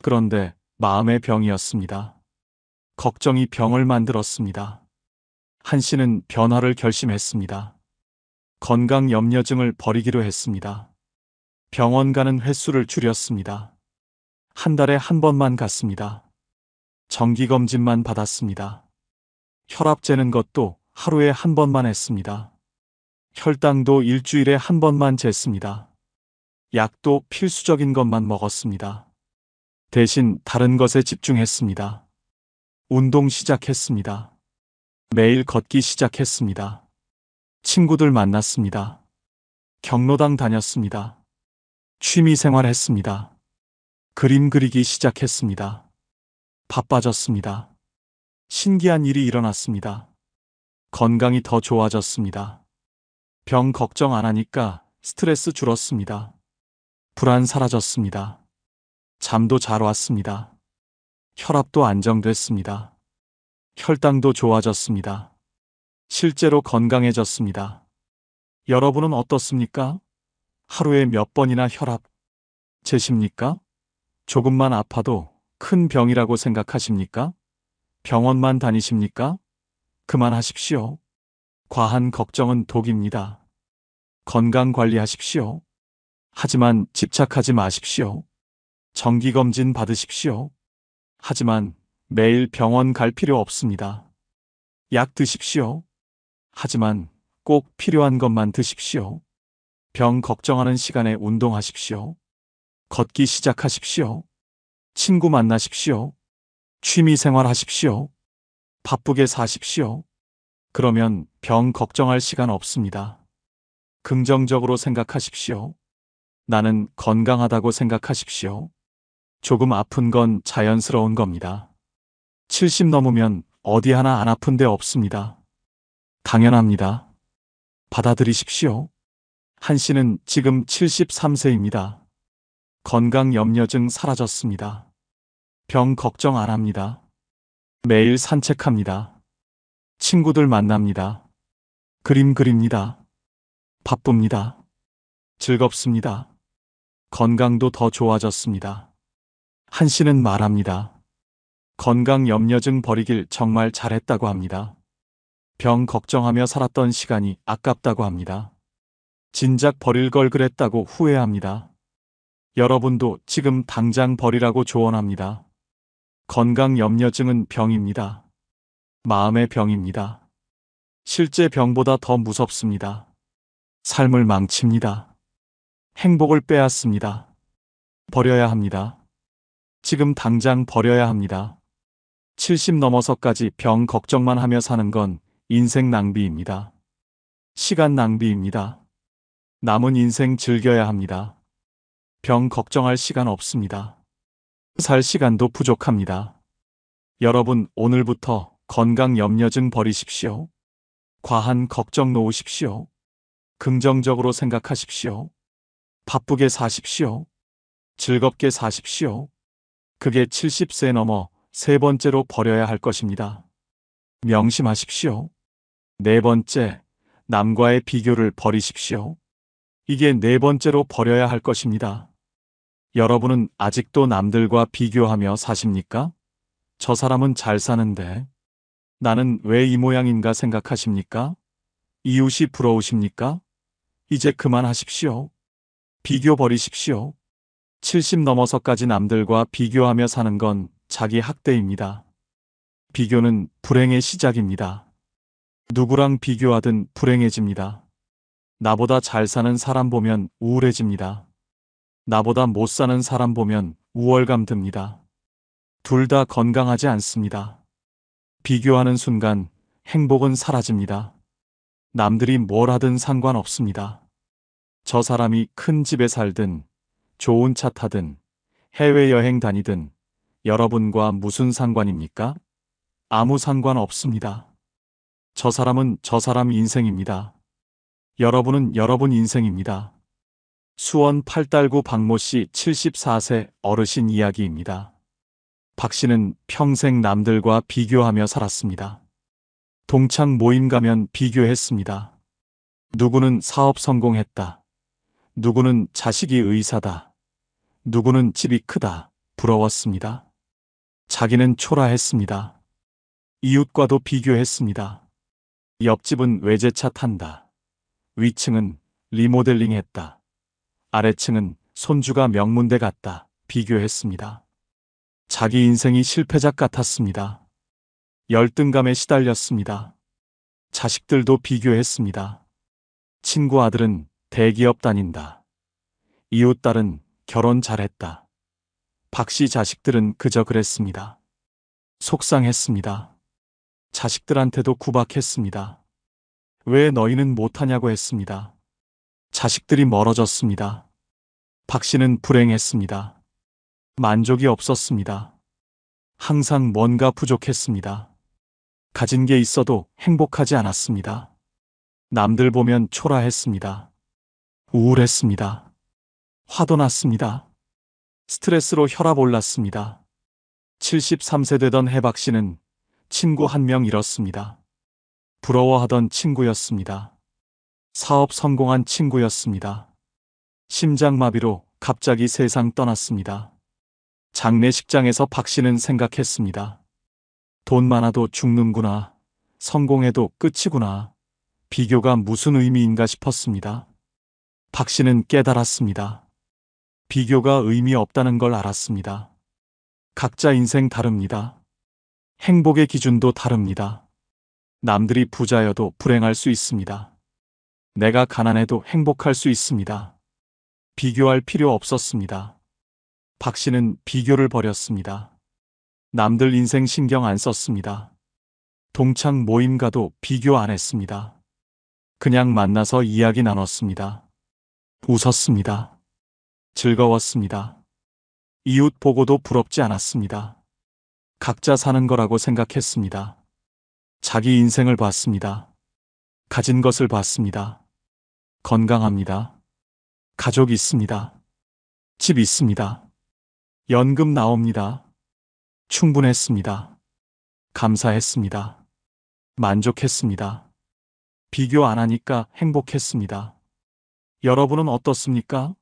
그런데 마음의 병이었습니다. 걱정이 병을 만들었습니다. 한 씨는 변화를 결심했습니다. 건강 염려증을 버리기로 했습니다. 병원 가는 횟수를 줄였습니다. 한 달에 한 번만 갔습니다. 정기검진만 받았습니다. 혈압 재는 것도 하루에 한 번만 했습니다. 혈당도 일주일에 한 번만 쟀습니다. 약도 필수적인 것만 먹었습니다. 대신 다른 것에 집중했습니다. 운동 시작했습니다. 매일 걷기 시작했습니다. 친구들 만났습니다. 경로당 다녔습니다. 취미 생활했습니다. 그림 그리기 시작했습니다. 바빠졌습니다. 신기한 일이 일어났습니다. 건강이 더 좋아졌습니다. 병 걱정 안 하니까 스트레스 줄었습니다. 불안 사라졌습니다. 잠도 잘 왔습니다. 혈압도 안정됐습니다. 혈당도 좋아졌습니다. 실제로 건강해졌습니다. 여러분은 어떻습니까? 하루에 몇 번이나 혈압 재십니까? 조금만 아파도 큰 병이라고 생각하십니까? 병원만 다니십니까? 그만하십시오. 과한 걱정은 독입니다. 건강 관리하십시오. 하지만 집착하지 마십시오. 정기검진 받으십시오. 하지만 매일 병원 갈 필요 없습니다. 약 드십시오. 하지만 꼭 필요한 것만 드십시오. 병 걱정하는 시간에 운동하십시오. 걷기 시작하십시오. 친구 만나십시오. 취미 생활하십시오. 바쁘게 사십시오. 그러면 병 걱정할 시간 없습니다. 긍정적으로 생각하십시오. 나는 건강하다고 생각하십시오. 조금 아픈 건 자연스러운 겁니다. 70 넘으면 어디 하나 안 아픈 데 없습니다. 당연합니다. 받아들이십시오. 한 씨는 지금 73세입니다. 건강 염려증 사라졌습니다. 병 걱정 안 합니다. 매일 산책합니다. 친구들 만납니다. 그림 그립니다. 바쁩니다. 즐겁습니다. 건강도 더 좋아졌습니다. 한 씨는 말합니다. 건강 염려증 버리길 정말 잘했다고 합니다. 병 걱정하며 살았던 시간이 아깝다고 합니다. 진작 버릴 걸 그랬다고 후회합니다. 여러분도 지금 당장 버리라고 조언합니다. 건강 염려증은 병입니다. 마음의 병입니다. 실제 병보다 더 무섭습니다. 삶을 망칩니다. 행복을 빼앗습니다. 버려야 합니다. 지금 당장 버려야 합니다. 70 넘어서까지 병 걱정만 하며 사는 건 인생 낭비입니다. 시간 낭비입니다. 남은 인생 즐겨야 합니다. 병 걱정할 시간 없습니다. 살 시간도 부족합니다. 여러분, 오늘부터 건강 염려증 버리십시오. 과한 걱정 놓으십시오. 긍정적으로 생각하십시오. 바쁘게 사십시오. 즐겁게 사십시오. 그게 70세 넘어 세 번째로 버려야 할 것입니다. 명심하십시오. 네 번째, 남과의 비교를 버리십시오. 이게 네 번째로 버려야 할 것입니다. 여러분은 아직도 남들과 비교하며 사십니까? 저 사람은 잘 사는데 나는 왜 이 모양인가 생각하십니까? 이웃이 부러우십니까? 이제 그만하십시오. 비교 버리십시오. 70 넘어서까지 남들과 비교하며 사는 건 자기 학대입니다. 비교는 불행의 시작입니다. 누구랑 비교하든 불행해집니다. 나보다 잘 사는 사람 보면 우울해집니다. 나보다 못 사는 사람 보면 우월감 듭니다. 둘 다 건강하지 않습니다. 비교하는 순간 행복은 사라집니다. 남들이 뭘 하든 상관없습니다. 저 사람이 큰 집에 살든 좋은 차 타든 해외여행 다니든 여러분과 무슨 상관입니까? 아무 상관 없습니다. 저 사람은 저 사람 인생입니다. 여러분은 여러분 인생입니다. 수원 팔달구 박모 씨 74세 어르신 이야기입니다. 박 씨는 평생 남들과 비교하며 살았습니다. 동창 모임 가면 비교했습니다. 누구는 사업 성공했다. 누구는 자식이 의사다. 누구는 집이 크다. 부러웠습니다. 자기는 초라했습니다. 이웃과도 비교했습니다. 옆집은 외제차 탄다. 위층은 리모델링 했다. 아래층은 손주가 명문대 갔다. 비교했습니다. 자기 인생이 실패작 같았습니다. 열등감에 시달렸습니다. 자식들도 비교했습니다. 친구 아들은 대기업 다닌다. 이웃 딸은 결혼 잘했다. 박 씨 자식들은 그저 그랬습니다. 속상했습니다. 자식들한테도 구박했습니다. 왜 너희는 못하냐고 했습니다. 자식들이 멀어졌습니다. 박 씨는 불행했습니다. 만족이 없었습니다. 항상 뭔가 부족했습니다. 가진 게 있어도 행복하지 않았습니다. 남들 보면 초라했습니다. 우울했습니다. 화도 났습니다. 스트레스로 혈압 올랐습니다. 73세 되던 해박 씨는 친구 한 명 잃었습니다. 부러워하던 친구였습니다. 사업 성공한 친구였습니다. 심장마비로 갑자기 세상 떠났습니다. 장례식장에서 박 씨는 생각했습니다. 돈 많아도 죽는구나. 성공해도 끝이구나. 비교가 무슨 의미인가 싶었습니다. 박 씨는 깨달았습니다. 비교가 의미 없다는 걸 알았습니다. 각자 인생 다릅니다. 행복의 기준도 다릅니다. 남들이 부자여도 불행할 수 있습니다. 내가 가난해도 행복할 수 있습니다. 비교할 필요 없었습니다. 박 씨는 비교를 버렸습니다. 남들 인생 신경 안 썼습니다. 동창 모임 가도 비교 안 했습니다. 그냥 만나서 이야기 나눴습니다. 웃었습니다. 즐거웠습니다. 이웃 보고도 부럽지 않았습니다. 각자 사는 거라고 생각했습니다. 자기 인생을 봤습니다. 가진 것을 봤습니다. 건강합니다. 가족 있습니다. 집 있습니다. 연금 나옵니다. 충분했습니다. 감사했습니다. 만족했습니다. 비교 안 하니까 행복했습니다. 여러분은 어떻습니까?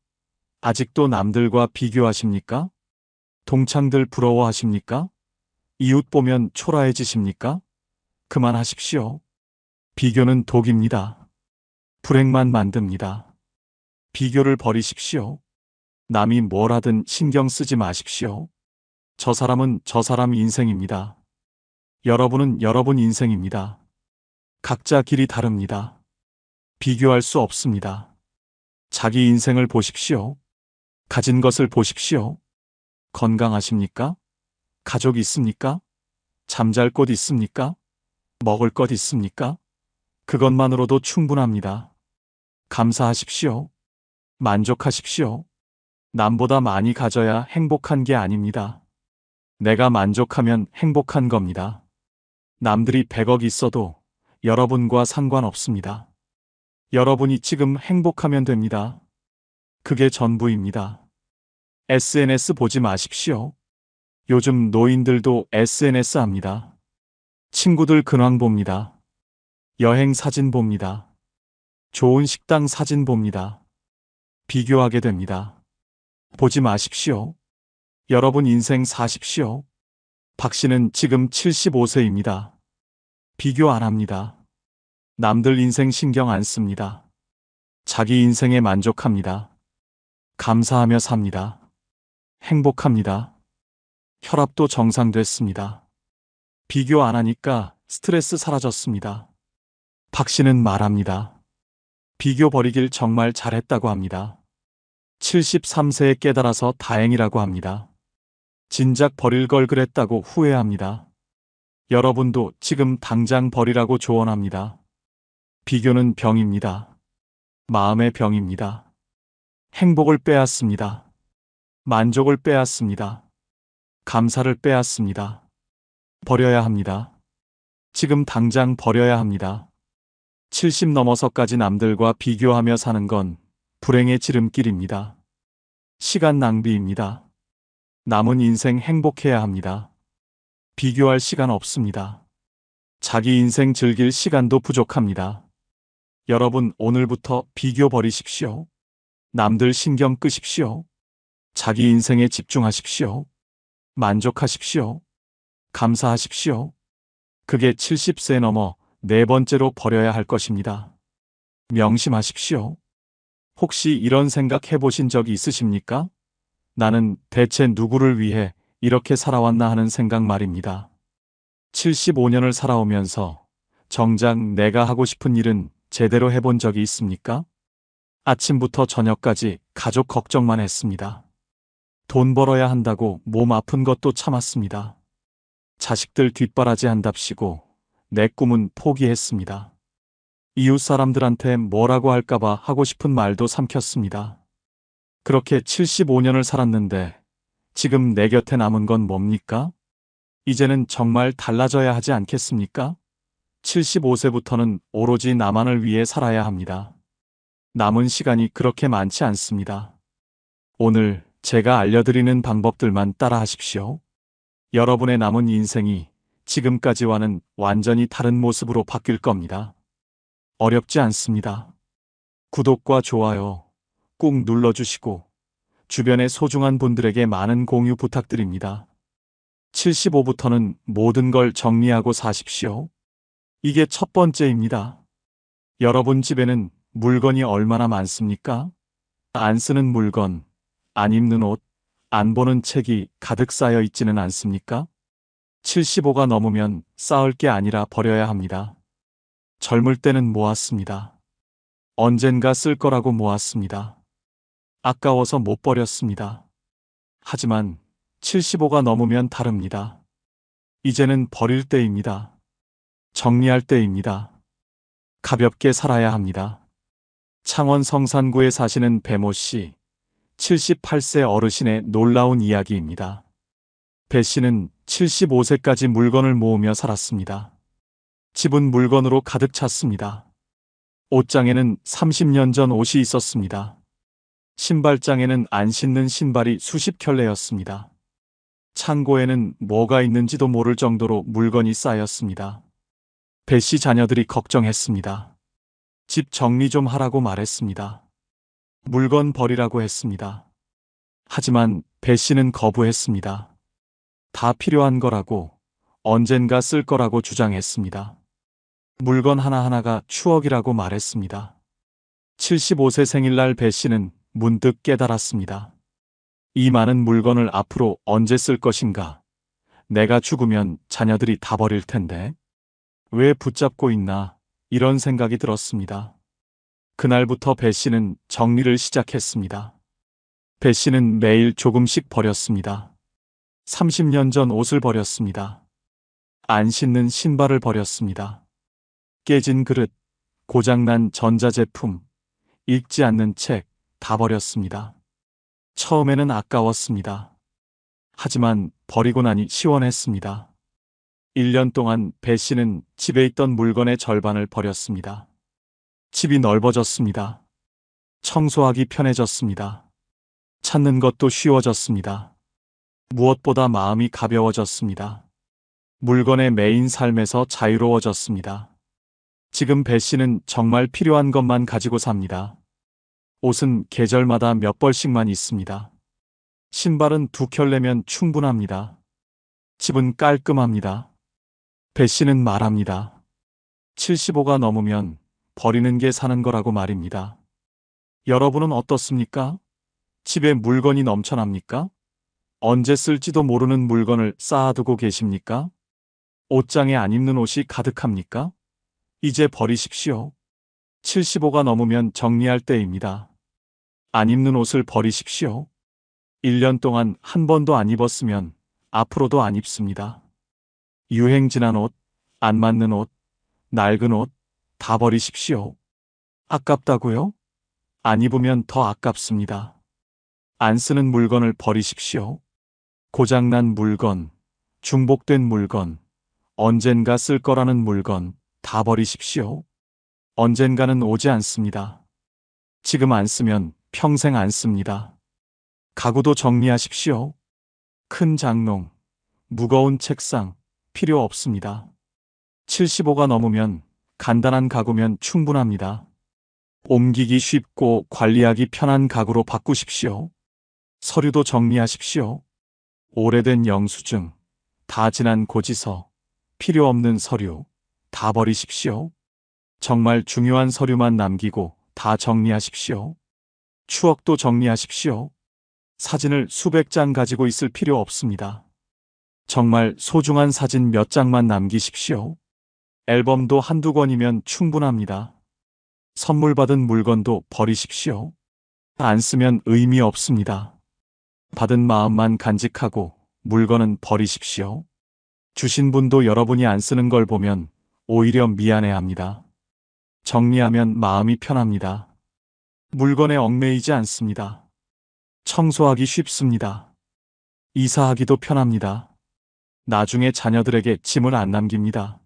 아직도 남들과 비교하십니까? 동창들 부러워하십니까? 이웃 보면 초라해지십니까? 그만하십시오. 비교는 독입니다. 불행만 만듭니다. 비교를 버리십시오. 남이 뭘 하든 신경 쓰지 마십시오. 저 사람은 저 사람 인생입니다. 여러분은 여러분 인생입니다. 각자 길이 다릅니다. 비교할 수 없습니다. 자기 인생을 보십시오. 가진 것을 보십시오. 건강하십니까? 가족 있습니까? 잠잘 곳 있습니까? 먹을 것 있습니까? 그것만으로도 충분합니다. 감사하십시오. 만족하십시오. 남보다 많이 가져야 행복한 게 아닙니다. 내가 만족하면 행복한 겁니다. 남들이 100억 있어도 여러분과 상관없습니다. 여러분이 지금 행복하면 됩니다. 그게 전부입니다. SNS 보지 마십시오. 요즘 노인들도 SNS 합니다. 친구들 근황 봅니다. 여행 사진 봅니다. 좋은 식당 사진 봅니다. 비교하게 됩니다. 보지 마십시오. 여러분 인생 사십시오. 박 씨는 지금 75세입니다. 비교 안 합니다. 남들 인생 신경 안 씁니다. 자기 인생에 만족합니다. 감사하며 삽니다. 행복합니다. 혈압도 정상됐습니다. 비교 안 하니까 스트레스 사라졌습니다. 박 씨는 말합니다. 비교 버리길 정말 잘했다고 합니다. 73세에 깨달아서 다행이라고 합니다. 진작 버릴 걸 그랬다고 후회합니다. 여러분도 지금 당장 버리라고 조언합니다. 비교는 병입니다. 마음의 병입니다. 행복을 빼앗습니다. 만족을 빼앗습니다. 감사를 빼앗습니다. 버려야 합니다. 지금 당장 버려야 합니다. 70 넘어서까지 남들과 비교하며 사는 건 불행의 지름길입니다. 시간 낭비입니다. 남은 인생 행복해야 합니다. 비교할 시간 없습니다. 자기 인생 즐길 시간도 부족합니다. 여러분, 오늘부터 비교 버리십시오. 남들 신경 끄십시오. 자기 인생에 집중하십시오. 만족하십시오. 감사하십시오. 그게 70세 넘어 네 번째로 버려야 할 것입니다. 명심하십시오. 혹시 이런 생각 해보신 적이 있으십니까? 나는 대체 누구를 위해 이렇게 살아왔나 하는 생각 말입니다. 75년을 살아오면서 정작 내가 하고 싶은 일은 제대로 해본 적이 있습니까? 아침부터 저녁까지 가족 걱정만 했습니다. 돈 벌어야 한다고 몸 아픈 것도 참았습니다. 자식들 뒷바라지 한답시고 내 꿈은 포기했습니다. 이웃 사람들한테 뭐라고 할까봐 하고 싶은 말도 삼켰습니다. 그렇게 75년을 살았는데 지금 내 곁에 남은 건 뭡니까? 이제는 정말 달라져야 하지 않겠습니까? 75세부터는 오로지 나만을 위해 살아야 합니다. 남은 시간이 그렇게 많지 않습니다. 오늘 제가 알려드리는 방법들만 따라 하십시오. 여러분의 남은 인생이 지금까지와는 완전히 다른 모습으로 바뀔 겁니다. 어렵지 않습니다. 구독과 좋아요 꾹 눌러주시고 주변의 소중한 분들에게 많은 공유 부탁드립니다. 75부터는 모든 걸 정리하고 사십시오. 이게 첫 번째입니다. 여러분 집에는 물건이 얼마나 많습니까? 안 쓰는 물건, 안 입는 옷, 안 보는 책이 가득 쌓여 있지는 않습니까? 75가 넘으면 쌓을 게 아니라 버려야 합니다. 젊을 때는 모았습니다. 언젠가 쓸 거라고 모았습니다. 아까워서 못 버렸습니다. 하지만 75가 넘으면 다릅니다. 이제는 버릴 때입니다. 정리할 때입니다. 가볍게 살아야 합니다. 창원 성산구에 사시는 배모 씨, 78세 어르신의 놀라운 이야기입니다. 배 씨는 75세까지 물건을 모으며 살았습니다. 집은 물건으로 가득 찼습니다. 옷장에는 30년 전 옷이 있었습니다. 신발장에는 안 신는 신발이 수십 켤레였습니다. 창고에는 뭐가 있는지도 모를 정도로 물건이 쌓였습니다. 배 씨 자녀들이 걱정했습니다. 집 정리 좀 하라고 말했습니다. 물건 버리라고 했습니다. 하지만 배 씨는 거부했습니다. 다 필요한 거라고, 언젠가 쓸 거라고 주장했습니다. 물건 하나하나가 추억이라고 말했습니다. 75세 생일날 배 씨는 문득 깨달았습니다. 이 많은 물건을 앞으로 언제 쓸 것인가? 내가 죽으면 자녀들이 다 버릴 텐데. 왜 붙잡고 있나? 이런 생각이 들었습니다. 그날부터 배 씨는 정리를 시작했습니다. 배 씨는 매일 조금씩 버렸습니다. 30년 전 옷을 버렸습니다. 안 신는 신발을 버렸습니다. 깨진 그릇, 고장난 전자제품, 읽지 않는 책 다 버렸습니다. 처음에는 아까웠습니다. 하지만 버리고 나니 시원했습니다. 1년 동안 배 씨는 집에 있던 물건의 절반을 버렸습니다. 집이 넓어졌습니다. 청소하기 편해졌습니다. 찾는 것도 쉬워졌습니다. 무엇보다 마음이 가벼워졌습니다. 물건의 매인 삶에서 자유로워졌습니다. 지금 배 씨는 정말 필요한 것만 가지고 삽니다. 옷은 계절마다 몇 벌씩만 있습니다. 신발은 2켤레면 충분합니다. 집은 깔끔합니다. 배 씨는 말합니다. 75가 넘으면 버리는 게 사는 거라고 말입니다. 여러분은 어떻습니까? 집에 물건이 넘쳐납니까? 언제 쓸지도 모르는 물건을 쌓아두고 계십니까? 옷장에 안 입는 옷이 가득합니까? 이제 버리십시오. 75가 넘으면 정리할 때입니다. 안 입는 옷을 버리십시오. 1년 동안 한 번도 안 입었으면 앞으로도 안 입습니다. 유행 지난 옷, 안 맞는 옷, 낡은 옷, 다 버리십시오. 아깝다고요? 안 입으면 더 아깝습니다. 안 쓰는 물건을 버리십시오. 고장난 물건, 중복된 물건, 언젠가 쓸 거라는 물건 다 버리십시오. 언젠가는 오지 않습니다. 지금 안 쓰면 평생 안 씁니다. 가구도 정리하십시오. 큰 장롱, 무거운 책상 필요 없습니다. 75가 넘으면 간단한 가구면 충분합니다. 옮기기 쉽고 관리하기 편한 가구로 바꾸십시오. 서류도 정리하십시오. 오래된 영수증, 다 지난 고지서, 필요 없는 서류 다 버리십시오. 정말 중요한 서류만 남기고 다 정리하십시오. 추억도 정리하십시오. 사진을 수백 장 가지고 있을 필요 없습니다. 정말 소중한 사진 몇 장만 남기십시오. 앨범도 한두 권이면 충분합니다. 선물 받은 물건도 버리십시오. 안 쓰면 의미 없습니다. 받은 마음만 간직하고 물건은 버리십시오. 주신 분도 여러분이 안 쓰는 걸 보면 오히려 미안해합니다. 정리하면 마음이 편합니다. 물건에 얽매이지 않습니다. 청소하기 쉽습니다. 이사하기도 편합니다. 나중에 자녀들에게 짐을 안 남깁니다.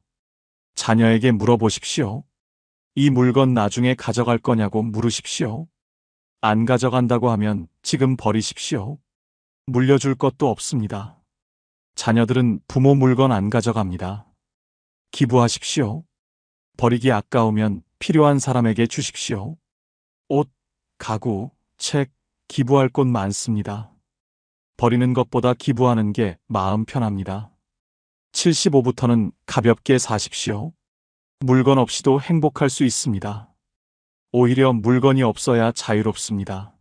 자녀에게 물어보십시오. 이 물건 나중에 가져갈 거냐고 물으십시오. 안 가져간다고 하면 지금 버리십시오. 물려줄 것도 없습니다. 자녀들은 부모 물건 안 가져갑니다. 기부하십시오. 버리기 아까우면 필요한 사람에게 주십시오. 옷, 가구, 책, 기부할 곳 많습니다. 버리는 것보다 기부하는 게 마음 편합니다. 75부터는 가볍게 사십시오. 물건 없이도 행복할 수 있습니다. 오히려 물건이 없어야 자유롭습니다.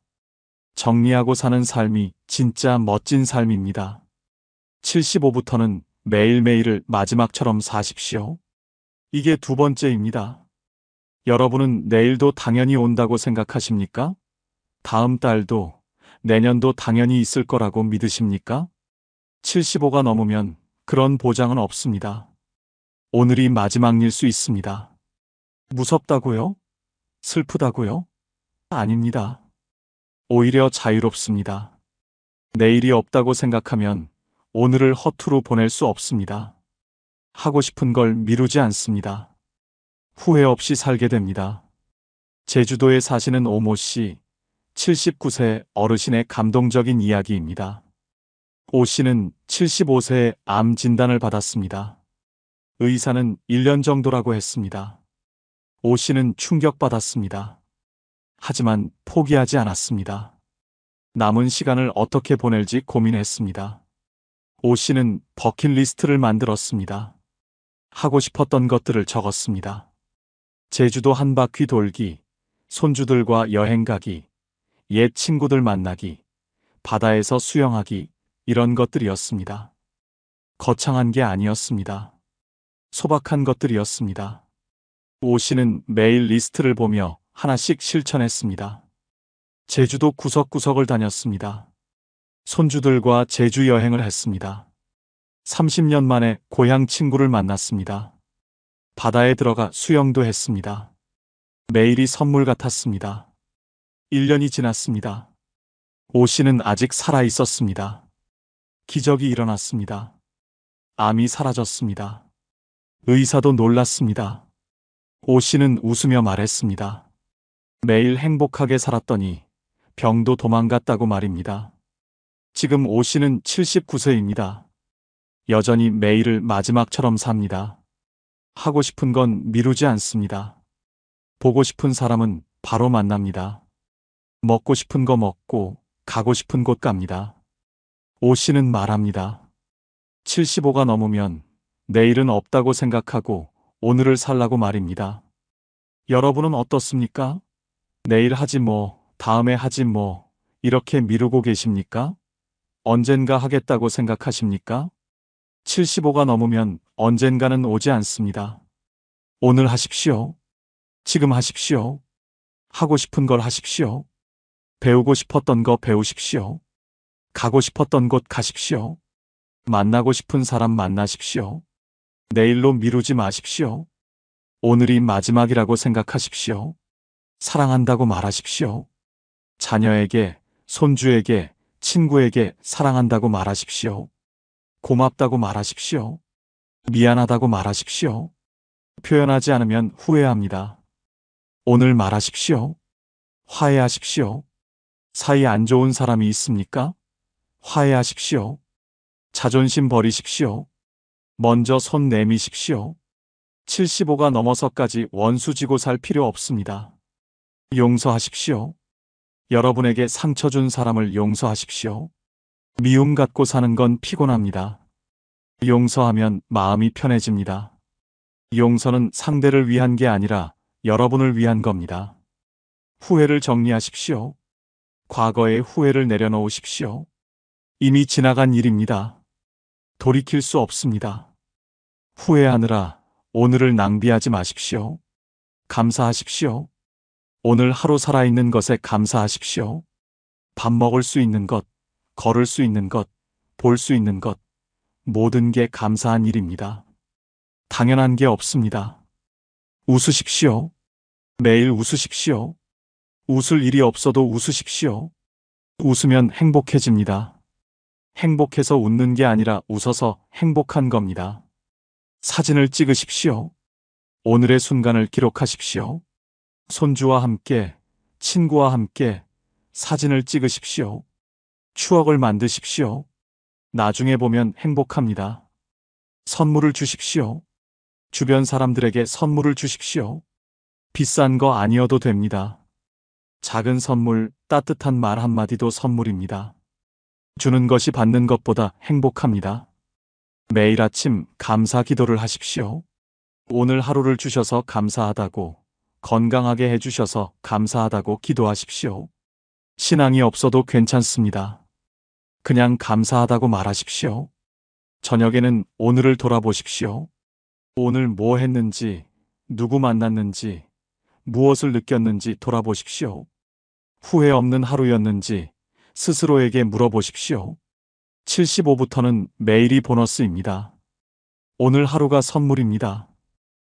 정리하고 사는 삶이 진짜 멋진 삶입니다. 75부터는 매일매일을 마지막처럼 사십시오. 이게 두 번째입니다. 여러분은 내일도 당연히 온다고 생각하십니까? 다음 달도, 내년도 당연히 있을 거라고 믿으십니까? 75가 넘으면 그런 보장은 없습니다. 오늘이 마지막일 수 있습니다. 무섭다고요? 슬프다고요? 아닙니다. 오히려 자유롭습니다. 내일이 없다고 생각하면 오늘을 허투루 보낼 수 없습니다. 하고 싶은 걸 미루지 않습니다. 후회 없이 살게 됩니다. 제주도에 사시는 오모 씨, 79세 어르신의 감동적인 이야기입니다. 오 씨는 75세에 암 진단을 받았습니다. 의사는 1년 정도라고 했습니다. 오 씨는 충격받았습니다. 하지만 포기하지 않았습니다. 남은 시간을 어떻게 보낼지 고민했습니다. 오 씨는 버킷리스트를 만들었습니다. 하고 싶었던 것들을 적었습니다. 제주도 한 바퀴 돌기, 손주들과 여행 가기, 옛 친구들 만나기, 바다에서 수영하기, 이런 것들이었습니다. 거창한 게 아니었습니다. 소박한 것들이었습니다. 오 씨는 매일 리스트를 보며 하나씩 실천했습니다. 제주도 구석구석을 다녔습니다. 손주들과 제주 여행을 했습니다. 30년 만에 고향 친구를 만났습니다. 바다에 들어가 수영도 했습니다. 매일이 선물 같았습니다. 1년이 지났습니다. 오 씨는 아직 살아 있었습니다. 기적이 일어났습니다. 암이 사라졌습니다. 의사도 놀랐습니다. 오 씨는 웃으며 말했습니다. 매일 행복하게 살았더니 병도 도망갔다고 말입니다. 지금 오 씨는 79세입니다. 여전히 매일을 마지막처럼 삽니다. 하고 싶은 건 미루지 않습니다. 보고 싶은 사람은 바로 만납니다. 먹고 싶은 거 먹고 가고 싶은 곳 갑니다. 오 씨는 말합니다. 75가 넘으면 내일은 없다고 생각하고 오늘을 살라고 말입니다. 여러분은 어떻습니까? 내일 하지 뭐, 다음에 하지 뭐, 이렇게 미루고 계십니까? 언젠가 하겠다고 생각하십니까? 75가 넘으면 언젠가는 오지 않습니다. 오늘 하십시오. 지금 하십시오. 하고 싶은 걸 하십시오. 배우고 싶었던 거 배우십시오. 가고 싶었던 곳 가십시오. 만나고 싶은 사람 만나십시오. 내일로 미루지 마십시오. 오늘이 마지막이라고 생각하십시오. 사랑한다고 말하십시오. 자녀에게, 손주에게, 친구에게 사랑한다고 말하십시오. 고맙다고 말하십시오. 미안하다고 말하십시오. 표현하지 않으면 후회합니다. 오늘 말하십시오. 화해하십시오. 사이 안 좋은 사람이 있습니까? 화해하십시오. 자존심 버리십시오. 먼저 손 내미십시오. 75가 넘어서까지 원수 지고 살 필요 없습니다. 용서하십시오. 여러분에게 상처 준 사람을 용서하십시오. 미움 갖고 사는 건 피곤합니다. 용서하면 마음이 편해집니다. 용서는 상대를 위한 게 아니라 여러분을 위한 겁니다. 후회를 정리하십시오. 과거의 후회를 내려놓으십시오. 이미 지나간 일입니다. 돌이킬 수 없습니다. 후회하느라 오늘을 낭비하지 마십시오. 감사하십시오. 오늘 하루 살아있는 것에 감사하십시오. 밥 먹을 수 있는 것, 걸을 수 있는 것, 볼 수 있는 것, 모든 게 감사한 일입니다. 당연한 게 없습니다. 웃으십시오. 매일 웃으십시오. 웃을 일이 없어도 웃으십시오. 웃으면 행복해집니다. 행복해서 웃는 게 아니라 웃어서 행복한 겁니다. 사진을 찍으십시오. 오늘의 순간을 기록하십시오. 손주와 함께, 친구와 함께 사진을 찍으십시오. 추억을 만드십시오. 나중에 보면 행복합니다. 선물을 주십시오. 주변 사람들에게 선물을 주십시오. 비싼 거 아니어도 됩니다. 작은 선물, 따뜻한 말 한마디도 선물입니다. 주는 것이 받는 것보다 행복합니다. 매일 아침 감사 기도를 하십시오. 오늘 하루를 주셔서 감사하다고, 건강하게 해주셔서 감사하다고 기도하십시오. 신앙이 없어도 괜찮습니다. 그냥 감사하다고 말하십시오. 저녁에는 오늘을 돌아보십시오. 오늘 뭐 했는지, 누구 만났는지, 무엇을 느꼈는지 돌아보십시오. 후회 없는 하루였는지 스스로에게 물어보십시오. 75부터는 매일이 보너스입니다. 오늘 하루가 선물입니다.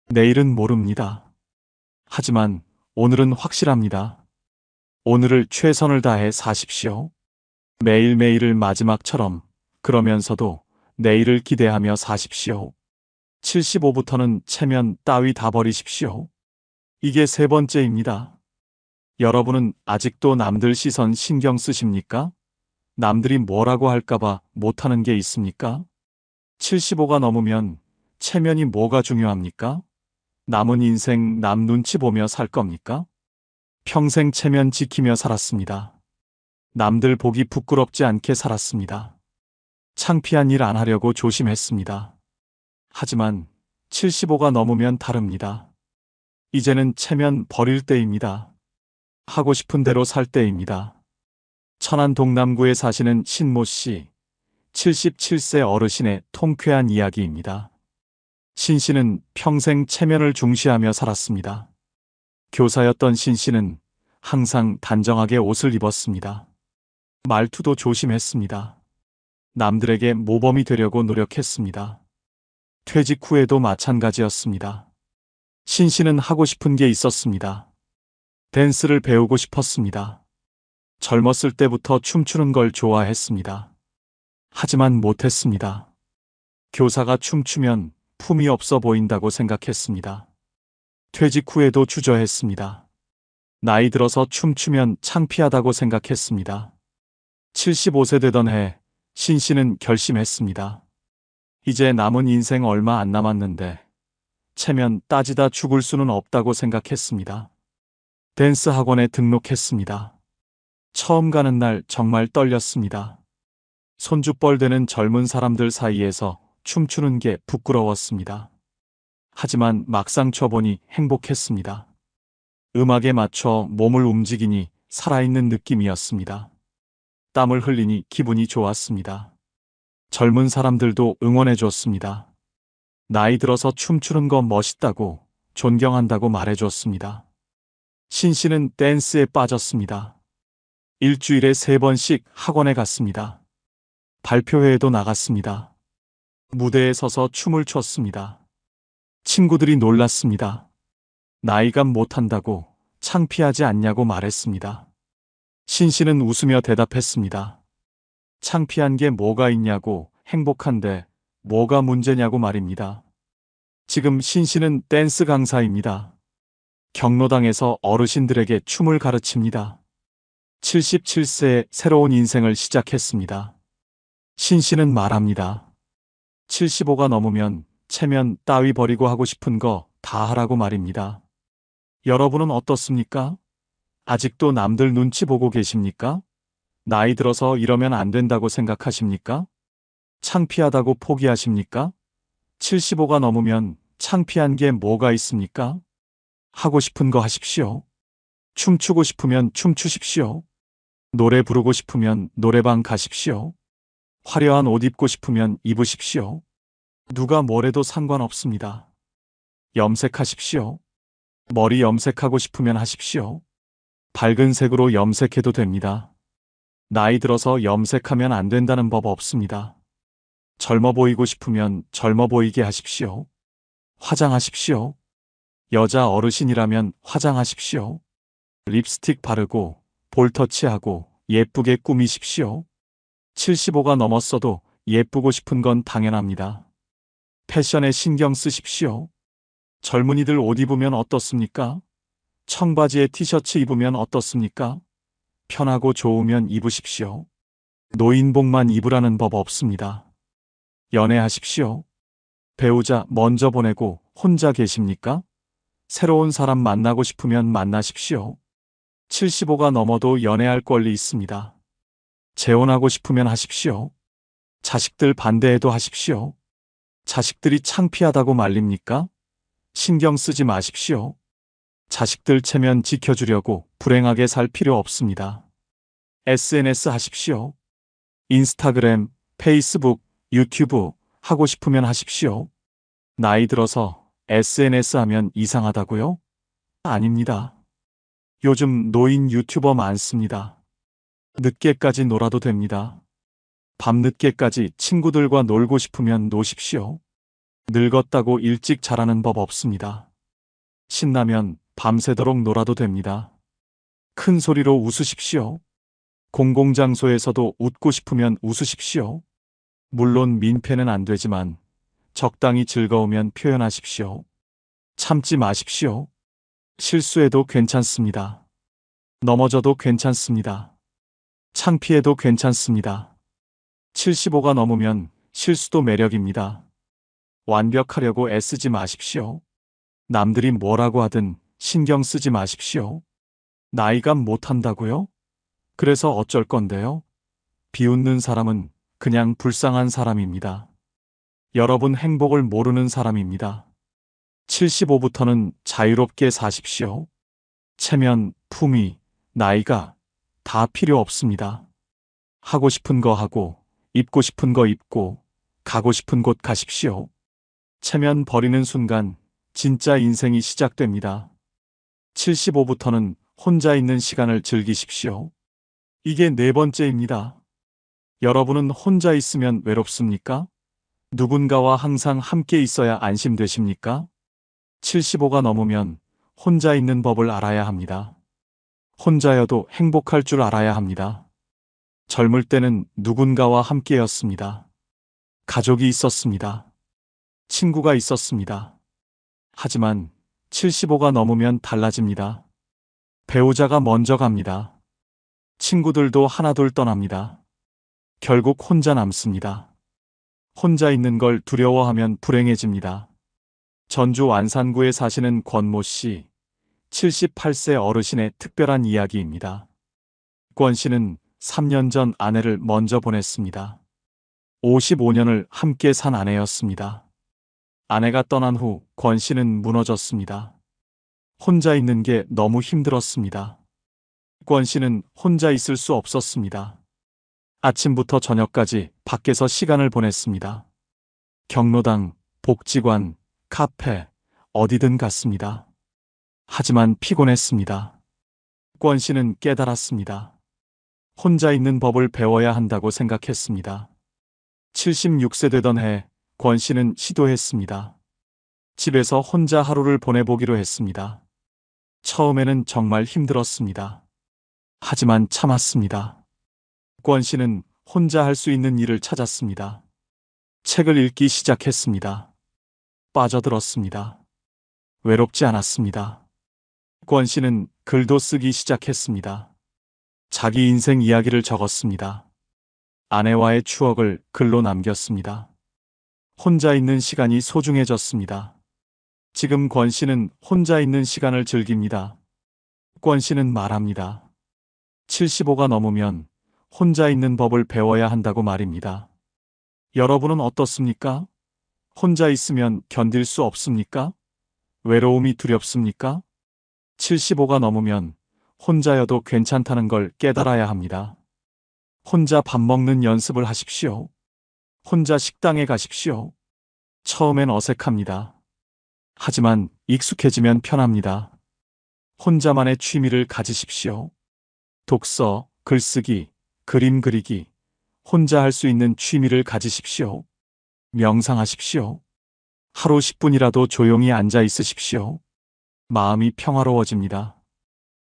내일은 모릅니다. 하지만 오늘은 확실합니다. 오늘을 최선을 다해 사십시오. 매일매일을 마지막처럼, 그러면서도 내일을 기대하며 사십시오. 75부터는 체면 따위 다 버리십시오. 이게 세 번째입니다. 여러분은 아직도 남들 시선 신경 쓰십니까? 남들이 뭐라고 할까봐 못하는 게 있습니까? 75가 넘으면 체면이 뭐가 중요합니까? 남은 인생 남 눈치 보며 살 겁니까? 평생 체면 지키며 살았습니다. 남들 보기 부끄럽지 않게 살았습니다. 창피한 일 안 하려고 조심했습니다. 하지만 75가 넘으면 다릅니다. 이제는 체면 버릴 때입니다. 하고 싶은 대로 살 때입니다. 천안 동남구에 사시는 신모 씨, 77세 어르신의 통쾌한 이야기입니다. 신 씨는 평생 체면을 중시하며 살았습니다. 교사였던 신 씨는 항상 단정하게 옷을 입었습니다. 말투도 조심했습니다. 남들에게 모범이 되려고 노력했습니다. 퇴직 후에도 마찬가지였습니다. 신 씨는 하고 싶은 게 있었습니다. 댄스를 배우고 싶었습니다. 젊었을 때부터 춤추는 걸 좋아했습니다. 하지만 못했습니다. 교사가 춤추면 품이 없어 보인다고 생각했습니다. 퇴직 후에도 주저했습니다. 나이 들어서 춤추면 창피하다고 생각했습니다. 75세 되던 해, 신 씨는 결심했습니다. 이제 남은 인생 얼마 안 남았는데 체면 따지다 죽을 수는 없다고 생각했습니다. 댄스 학원에 등록했습니다. 처음 가는 날 정말 떨렸습니다. 손주뻘 되는 젊은 사람들 사이에서 춤추는 게 부끄러웠습니다. 하지만 막상 쳐보니 행복했습니다. 음악에 맞춰 몸을 움직이니 살아있는 느낌이었습니다. 땀을 흘리니 기분이 좋았습니다. 젊은 사람들도 응원해줬습니다. 나이 들어서 춤추는 거 멋있다고, 존경한다고 말해줬습니다. 신 씨는 댄스에 빠졌습니다. 일주일에 3번씩 학원에 갔습니다. 발표회에도 나갔습니다. 무대에 서서 춤을 췄습니다. 친구들이 놀랐습니다. 나이감 못한다고, 창피하지 않냐고 말했습니다. 신 씨는 웃으며 대답했습니다. 창피한 게 뭐가 있냐고, 행복한데 뭐가 문제냐고 말입니다. 지금 신 씨는 댄스 강사입니다. 경로당에서 어르신들에게 춤을 가르칩니다. 77세에 새로운 인생을 시작했습니다. 신 씨는 말합니다. 75가 넘으면 체면 따위 버리고 하고 싶은 거 다 하라고 말입니다. 여러분은 어떻습니까? 아직도 남들 눈치 보고 계십니까? 나이 들어서 이러면 안 된다고 생각하십니까? 창피하다고 포기하십니까? 75가 넘으면 창피한 게 뭐가 있습니까? 하고 싶은 거 하십시오. 춤추고 싶으면 춤추십시오. 노래 부르고 싶으면 노래방 가십시오. 화려한 옷 입고 싶으면 입으십시오. 누가 뭐래도 상관없습니다. 염색하십시오. 머리 염색하고 싶으면 하십시오. 밝은 색으로 염색해도 됩니다. 나이 들어서 염색하면 안 된다는 법 없습니다. 젊어 보이고 싶으면 젊어 보이게 하십시오. 화장하십시오. 여자 어르신이라면 화장하십시오. 립스틱 바르고 볼터치하고 예쁘게 꾸미십시오. 75가 넘었어도 예쁘고 싶은 건 당연합니다. 패션에 신경 쓰십시오. 젊은이들 옷 입으면 어떻습니까? 청바지에 티셔츠 입으면 어떻습니까? 편하고 좋으면 입으십시오. 노인복만 입으라는 법 없습니다. 연애하십시오. 배우자 먼저 보내고 혼자 계십니까? 새로운 사람 만나고 싶으면 만나십시오. 75가 넘어도 연애할 권리 있습니다. 재혼하고 싶으면 하십시오. 자식들 반대해도 하십시오. 자식들이 창피하다고 말립니까? 신경 쓰지 마십시오. 자식들 체면 지켜주려고 불행하게 살 필요 없습니다. SNS 하십시오. 인스타그램, 페이스북, 유튜브 하고 싶으면 하십시오. 나이 들어서 SNS 하면 이상하다고요? 아닙니다. 요즘 노인 유튜버 많습니다. 늦게까지 놀아도 됩니다. 밤늦게까지 친구들과 놀고 싶으면 노십시오. 늙었다고 일찍 자라는 법 없습니다. 신나면 밤새도록 놀아도 됩니다. 큰 소리로 웃으십시오. 공공장소에서도 웃고 싶으면 웃으십시오. 물론 민폐는 안 되지만 적당히 즐거우면 표현하십시오. 참지 마십시오. 실수해도 괜찮습니다. 넘어져도 괜찮습니다. 창피해도 괜찮습니다. 75가 넘으면 실수도 매력입니다. 완벽하려고 애쓰지 마십시오. 남들이 뭐라고 하든 신경 쓰지 마십시오. 나이감 못한다고요? 그래서 어쩔 건데요? 비웃는 사람은 그냥 불쌍한 사람입니다. 여러분 행복을 모르는 사람입니다. 75부터는 자유롭게 사십시오. 체면, 품위, 나이가 다 필요 없습니다. 하고 싶은 거 하고, 입고 싶은 거 입고, 가고 싶은 곳 가십시오. 체면 버리는 순간 진짜 인생이 시작됩니다. 75부터는 혼자 있는 시간을 즐기십시오. 이게 4번째입니다. 여러분은 혼자 있으면 외롭습니까? 누군가와 항상 함께 있어야 안심되십니까? 75가 넘으면 혼자 있는 법을 알아야 합니다. 혼자여도 행복할 줄 알아야 합니다. 젊을 때는 누군가와 함께였습니다. 가족이 있었습니다. 친구가 있었습니다. 하지만 75가 넘으면 달라집니다. 배우자가 먼저 갑니다. 친구들도 하나둘 떠납니다. 결국 혼자 남습니다. 혼자 있는 걸 두려워하면 불행해집니다. 전주 완산구에 사시는 권모 씨, 78세 어르신의 특별한 이야기입니다. 권 씨는 3년 전 아내를 먼저 보냈습니다. 55년을 함께 산 아내였습니다. 아내가 떠난 후 권 씨는 무너졌습니다. 혼자 있는 게 너무 힘들었습니다. 권 씨는 혼자 있을 수 없었습니다. 아침부터 저녁까지 밖에서 시간을 보냈습니다. 경로당, 복지관, 카페, 어디든 갔습니다. 하지만 피곤했습니다. 권 씨는 깨달았습니다. 혼자 있는 법을 배워야 한다고 생각했습니다. 76세 되던 해, 권 씨는 시도했습니다. 집에서 혼자 하루를 보내보기로 했습니다. 처음에는 정말 힘들었습니다. 하지만 참았습니다. 권 씨는 혼자 할 수 있는 일을 찾았습니다. 책을 읽기 시작했습니다. 빠져들었습니다. 외롭지 않았습니다. 권 씨는 글도 쓰기 시작했습니다. 자기 인생 이야기를 적었습니다. 아내와의 추억을 글로 남겼습니다. 혼자 있는 시간이 소중해졌습니다. 지금 권 씨는 혼자 있는 시간을 즐깁니다. 권 씨는 말합니다. 75가 넘으면 혼자 있는 법을 배워야 한다고 말입니다. 여러분은 어떻습니까? 혼자 있으면 견딜 수 없습니까? 외로움이 두렵습니까? 75가 넘으면 혼자여도 괜찮다는 걸 깨달아야 합니다. 혼자 밥 먹는 연습을 하십시오. 혼자 식당에 가십시오. 처음엔 어색합니다. 하지만 익숙해지면 편합니다. 혼자만의 취미를 가지십시오. 독서, 글쓰기, 그림 그리기, 혼자 할 수 있는 취미를 가지십시오. 명상하십시오. 하루 10분이라도 조용히 앉아 있으십시오. 마음이 평화로워집니다.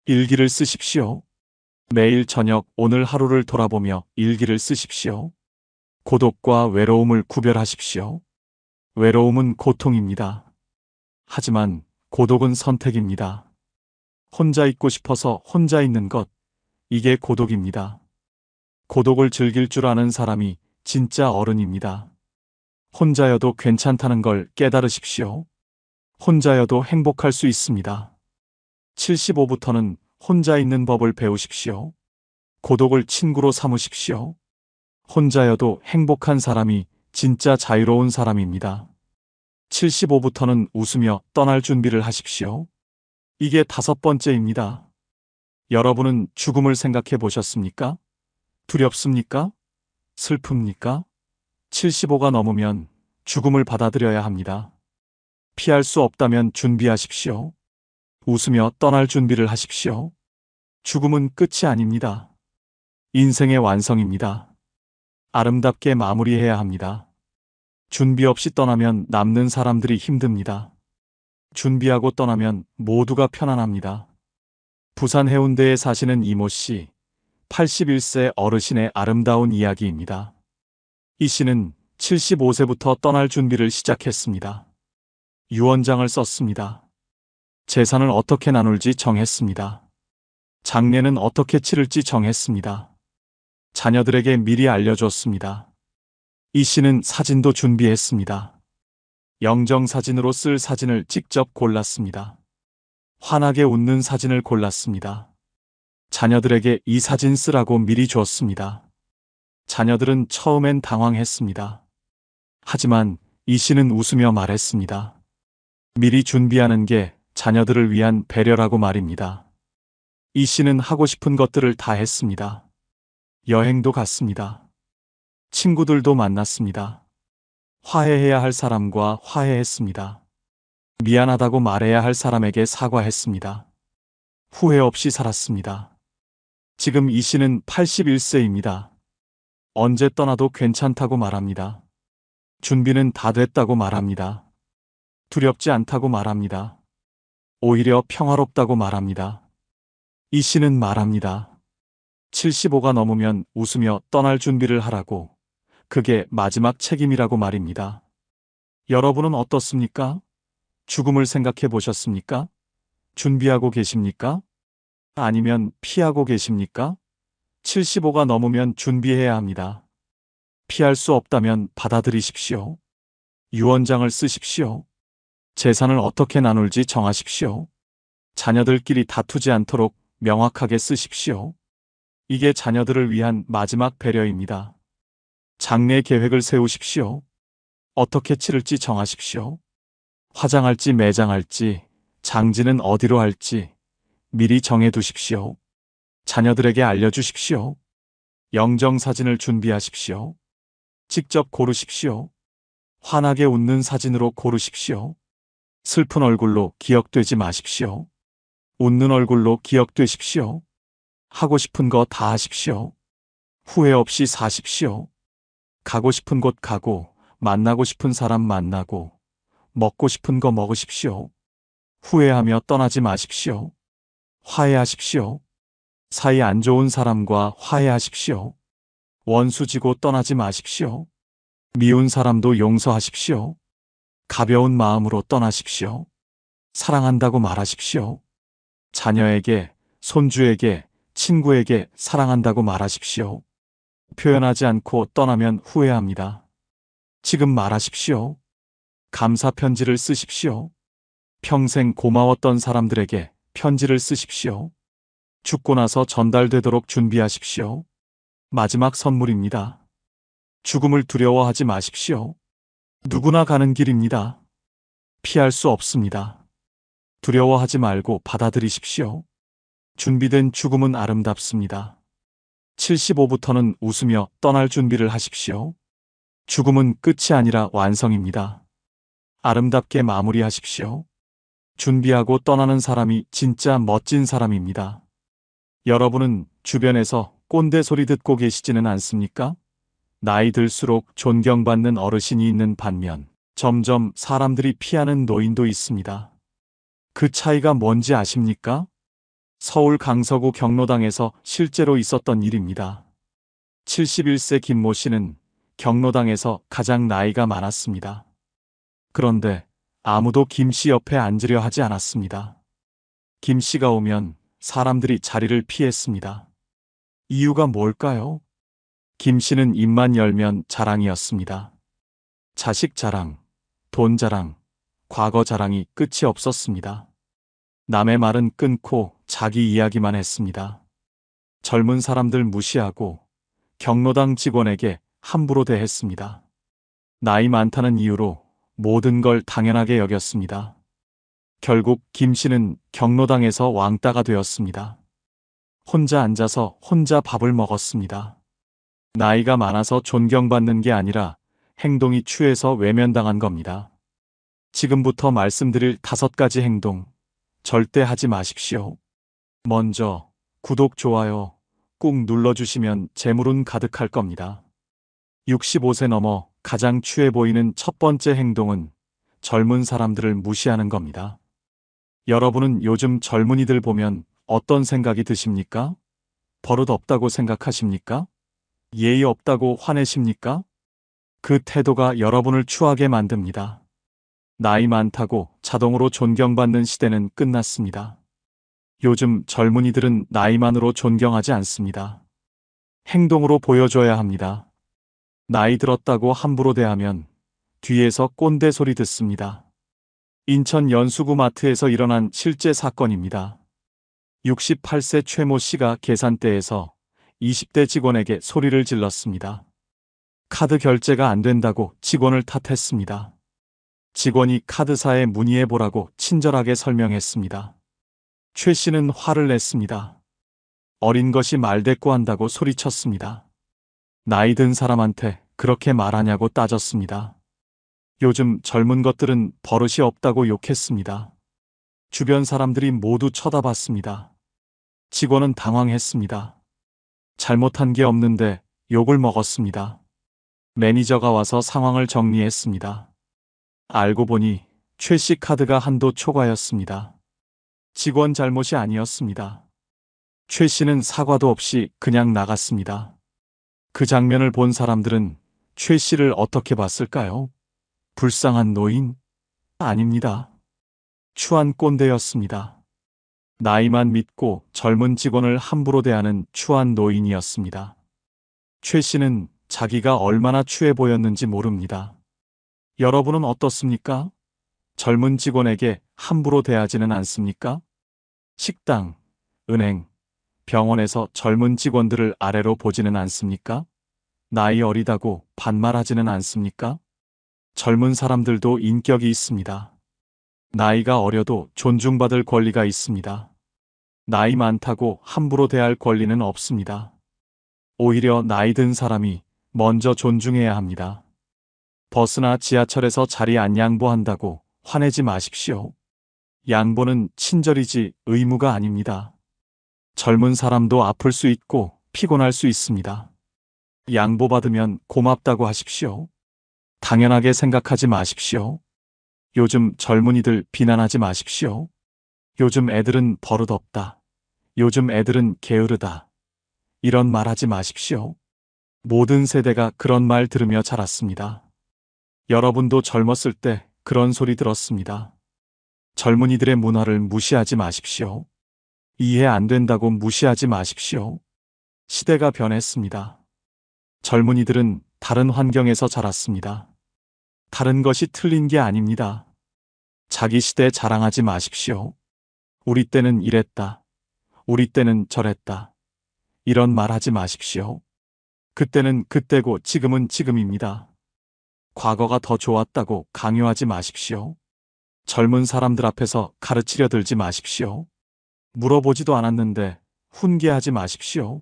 일기를 쓰십시오. 매일 저녁 오늘 하루를 돌아보며 일기를 쓰십시오. 고독과 외로움을 구별하십시오. 외로움은 고통입니다. 하지만 고독은 선택입니다. 혼자 있고 싶어서 혼자 있는 것, 이게 고독입니다. 고독을 즐길 줄 아는 사람이 진짜 어른입니다. 혼자여도 괜찮다는 걸 깨달으십시오. 혼자여도 행복할 수 있습니다. 75부터는 혼자 있는 법을 배우십시오. 고독을 친구로 삼으십시오. 혼자여도 행복한 사람이 진짜 자유로운 사람입니다. 75부터는 웃으며 떠날 준비를 하십시오. 이게 5번째입니다. 여러분은 죽음을 생각해 보셨습니까? 두렵습니까? 슬픕니까? 75가 넘으면 죽음을 받아들여야 합니다. 피할 수 없다면 준비하십시오. 웃으며 떠날 준비를 하십시오. 죽음은 끝이 아닙니다. 인생의 완성입니다. 아름답게 마무리해야 합니다. 준비 없이 떠나면 남는 사람들이 힘듭니다. 준비하고 떠나면 모두가 편안합니다. 부산 해운대에 사시는 이모 씨, 81세 어르신의 아름다운 이야기입니다. 이 씨는 75세부터 떠날 준비를 시작했습니다. 유언장을 썼습니다. 재산을 어떻게 나눌지 정했습니다. 장례는 어떻게 치를지 정했습니다. 자녀들에게 미리 알려줬습니다. 이 씨는 사진도 준비했습니다. 영정사진으로 쓸 사진을 직접 골랐습니다. 환하게 웃는 사진을 골랐습니다. 자녀들에게 이 사진 쓰라고 미리 줬습니다. 자녀들은 처음엔 당황했습니다. 하지만 이 씨는 웃으며 말했습니다. 미리 준비하는 게 자녀들을 위한 배려라고 말입니다. 이 씨는 하고 싶은 것들을 다 했습니다. 여행도 갔습니다. 친구들도 만났습니다. 화해해야 할 사람과 화해했습니다. 미안하다고 말해야 할 사람에게 사과했습니다. 후회 없이 살았습니다. 지금 이 씨는 81세입니다. 언제 떠나도 괜찮다고 말합니다. 준비는 다 됐다고 말합니다. 두렵지 않다고 말합니다. 오히려 평화롭다고 말합니다. 이 씨는 말합니다. 75가 넘으면 웃으며 떠날 준비를 하라고. 그게 마지막 책임이라고 말입니다. 여러분은 어떻습니까? 죽음을 생각해 보셨습니까? 준비하고 계십니까? 아니면 피하고 계십니까? 75가 넘으면 준비해야 합니다. 피할 수 없다면 받아들이십시오. 유언장을 쓰십시오. 재산을 어떻게 나눌지 정하십시오. 자녀들끼리 다투지 않도록 명확하게 쓰십시오. 이게 자녀들을 위한 마지막 배려입니다. 장래 계획을 세우십시오. 어떻게 치를지 정하십시오. 화장할지 매장할지, 장지는 어디로 할지 미리 정해두십시오. 자녀들에게 알려주십시오. 영정사진을 준비하십시오. 직접 고르십시오. 환하게 웃는 사진으로 고르십시오. 슬픈 얼굴로 기억되지 마십시오. 웃는 얼굴로 기억되십시오. 하고 싶은 거 다 하십시오. 후회 없이 사십시오. 가고 싶은 곳 가고, 만나고 싶은 사람 만나고, 먹고 싶은 거 먹으십시오. 후회하며 떠나지 마십시오. 화해하십시오. 사이 안 좋은 사람과 화해하십시오. 원수지고 떠나지 마십시오. 미운 사람도 용서하십시오. 가벼운 마음으로 떠나십시오. 사랑한다고 말하십시오. 자녀에게, 손주에게, 친구에게 사랑한다고 말하십시오. 표현하지 않고 떠나면 후회합니다. 지금 말하십시오. 감사 편지를 쓰십시오. 평생 고마웠던 사람들에게 편지를 쓰십시오. 죽고 나서 전달되도록 준비하십시오. 마지막 선물입니다. 죽음을 두려워하지 마십시오. 누구나 가는 길입니다. 피할 수 없습니다. 두려워하지 말고 받아들이십시오. 준비된 죽음은 아름답습니다. 75부터는 웃으며 떠날 준비를 하십시오. 죽음은 끝이 아니라 완성입니다. 아름답게 마무리하십시오. 준비하고 떠나는 사람이 진짜 멋진 사람입니다. 여러분은 주변에서 꼰대 소리 듣고 계시지는 않습니까? 나이 들수록 존경받는 어르신이 있는 반면 점점 사람들이 피하는 노인도 있습니다. 그 차이가 뭔지 아십니까? 서울 강서구 경로당에서 실제로 있었던 일입니다. 71세 김모 씨는 경로당에서 가장 나이가 많았습니다. 그런데 아무도 김 씨 옆에 앉으려 하지 않았습니다. 김 씨가 오면 사람들이 자리를 피했습니다. 이유가 뭘까요? 김 씨는 입만 열면 자랑이었습니다. 자식 자랑, 돈 자랑, 과거 자랑이 끝이 없었습니다. 남의 말은 끊고 자기 이야기만 했습니다. 젊은 사람들 무시하고 경로당 직원에게 함부로 대했습니다. 나이 많다는 이유로 모든 걸 당연하게 여겼습니다. 결국 김 씨는 경로당에서 왕따가 되었습니다. 혼자 앉아서 혼자 밥을 먹었습니다. 나이가 많아서 존경받는 게 아니라 행동이 추해서 외면당한 겁니다. 지금부터 말씀드릴 5가지 행동, 절대 하지 마십시오. 먼저, 구독, 좋아요 꾹 눌러주시면 재물운 가득할 겁니다. 65세 넘어 가장 추해 보이는 첫 번째 행동은 젊은 사람들을 무시하는 겁니다. 여러분은 요즘 젊은이들 보면 어떤 생각이 드십니까? 버릇 없다고 생각하십니까? 예의 없다고 화내십니까? 그 태도가 여러분을 추하게 만듭니다. 나이 많다고 자동으로 존경받는 시대는 끝났습니다. 요즘 젊은이들은 나이만으로 존경하지 않습니다. 행동으로 보여줘야 합니다. 나이 들었다고 함부로 대하면 뒤에서 꼰대 소리 듣습니다. 인천 연수구 마트에서 일어난 실제 사건입니다. 68세 최모 씨가 계산대에서 20대 직원에게 소리를 질렀습니다. 카드 결제가 안 된다고 직원을 탓했습니다. 직원이 카드사에 문의해보라고 친절하게 설명했습니다. 최 씨는 화를 냈습니다. 어린 것이 말대꾸한다고 소리쳤습니다. 나이 든 사람한테 그렇게 말하냐고 따졌습니다. 요즘 젊은 것들은 버릇이 없다고 욕했습니다. 주변 사람들이 모두 쳐다봤습니다. 직원은 당황했습니다. 잘못한 게 없는데 욕을 먹었습니다. 매니저가 와서 상황을 정리했습니다. 알고 보니 최 씨 카드가 한도 초과였습니다. 직원 잘못이 아니었습니다. 최 씨는 사과도 없이 그냥 나갔습니다. 그 장면을 본 사람들은 최 씨를 어떻게 봤을까요? 불쌍한 노인? 아닙니다. 추한 꼰대였습니다. 나이만 믿고 젊은 직원을 함부로 대하는 추한 노인이었습니다. 최 씨는 자기가 얼마나 추해 보였는지 모릅니다. 여러분은 어떻습니까? 젊은 직원에게 함부로 대하지는 않습니까? 식당, 은행, 병원에서 젊은 직원들을 아래로 보지는 않습니까? 나이 어리다고 반말하지는 않습니까? 젊은 사람들도 인격이 있습니다. 나이가 어려도 존중받을 권리가 있습니다. 나이 많다고 함부로 대할 권리는 없습니다. 오히려 나이 든 사람이 먼저 존중해야 합니다. 버스나 지하철에서 자리 안 양보한다고 화내지 마십시오. 양보는 친절이지 의무가 아닙니다. 젊은 사람도 아플 수 있고 피곤할 수 있습니다. 양보받으면 고맙다고 하십시오. 당연하게 생각하지 마십시오. 요즘 젊은이들 비난하지 마십시오. 요즘 애들은 버릇없다. 요즘 애들은 게으르다. 이런 말 하지 마십시오. 모든 세대가 그런 말 들으며 자랐습니다. 여러분도 젊었을 때 그런 소리 들었습니다. 젊은이들의 문화를 무시하지 마십시오. 이해 안 된다고 무시하지 마십시오. 시대가 변했습니다. 젊은이들은 다른 환경에서 자랐습니다. 다른 것이 틀린 게 아닙니다. 자기 시대 자랑하지 마십시오. 우리 때는 이랬다. 우리 때는 저랬다. 이런 말 하지 마십시오. 그때는 그때고 지금은 지금입니다. 과거가 더 좋았다고 강요하지 마십시오. 젊은 사람들 앞에서 가르치려 들지 마십시오. 물어보지도 않았는데 훈계하지 마십시오.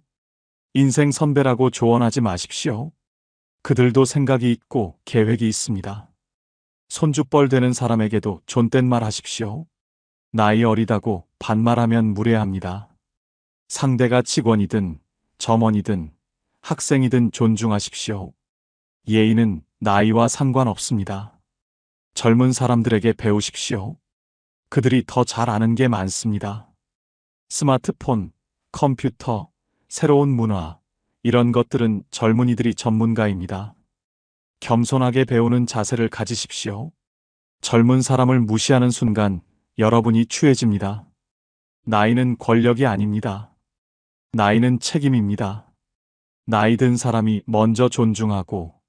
인생 선배라고 조언하지 마십시오. 그들도 생각이 있고 계획이 있습니다. 손주뻘 되는 사람에게도 존댓말 하십시오. 나이 어리다고 반말하면 무례합니다. 상대가 직원이든 점원이든 학생이든 존중하십시오. 예의는 나이와 상관없습니다. 젊은 사람들에게 배우십시오. 그들이 더 잘 아는 게 많습니다. 스마트폰, 컴퓨터, 새로운 문화, 이런 것들은 젊은이들이 전문가입니다. 겸손하게 배우는 자세를 가지십시오. 젊은 사람을 무시하는 순간 여러분이 추해집니다. 나이는 권력이 아닙니다. 나이는 책임입니다. 나이 든 사람이 먼저 존중하고,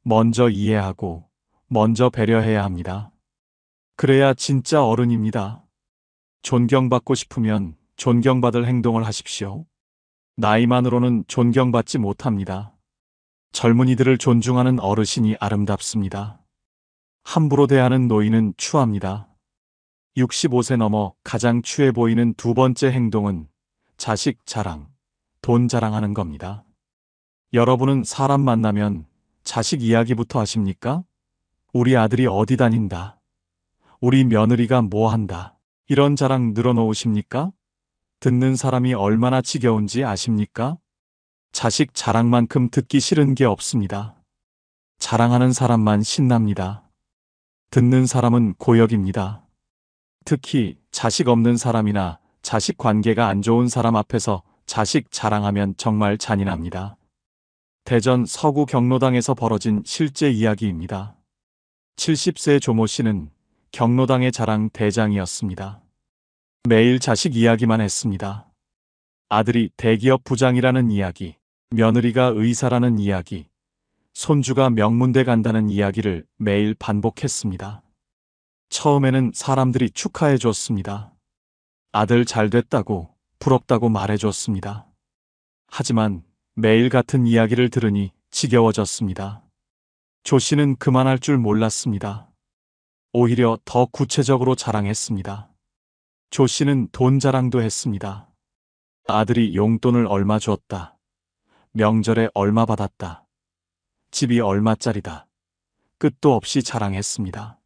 먼저 이해하고, 먼저 배려해야 합니다. 그래야 진짜 어른입니다. 존경받고 싶으면 존경받을 행동을 하십시오. 나이만으로는 존경받지 못합니다. 젊은이들을 존중하는 어르신이 아름답습니다. 함부로 대하는 노인은 추합니다. 65세 넘어 가장 추해 보이는 두 번째 행동은 자식 자랑, 돈 자랑하는 겁니다. 여러분은 사람 만나면 자식 이야기부터 하십니까? 우리 아들이 어디 다닌다. 우리 며느리가 뭐 한다. 이런 자랑 늘어놓으십니까? 듣는 사람이 얼마나 지겨운지 아십니까? 자식 자랑만큼 듣기 싫은 게 없습니다. 자랑하는 사람만 신납니다. 듣는 사람은 고역입니다. 특히 자식 없는 사람이나 자식 관계가 안 좋은 사람 앞에서 자식 자랑하면 정말 잔인합니다. 대전 서구 경로당에서 벌어진 실제 이야기입니다. 70세 조모 씨는 경로당의 자랑 대장이었습니다. 매일 자식 이야기만 했습니다. 아들이 대기업 부장이라는 이야기, 며느리가 의사라는 이야기, 손주가 명문대 간다는 이야기를 매일 반복했습니다. 처음에는 사람들이 축하해 줬습니다. 아들 잘 됐다고, 부럽다고 말해 줬습니다. 하지만 매일 같은 이야기를 들으니 지겨워졌습니다. 조 씨는 그만할 줄 몰랐습니다. 오히려 더 구체적으로 자랑했습니다. 조 씨는 돈 자랑도 했습니다. 아들이 용돈을 얼마 줬다. 명절에 얼마 받았다. 집이 얼마짜리다. 끝도 없이 자랑했습니다.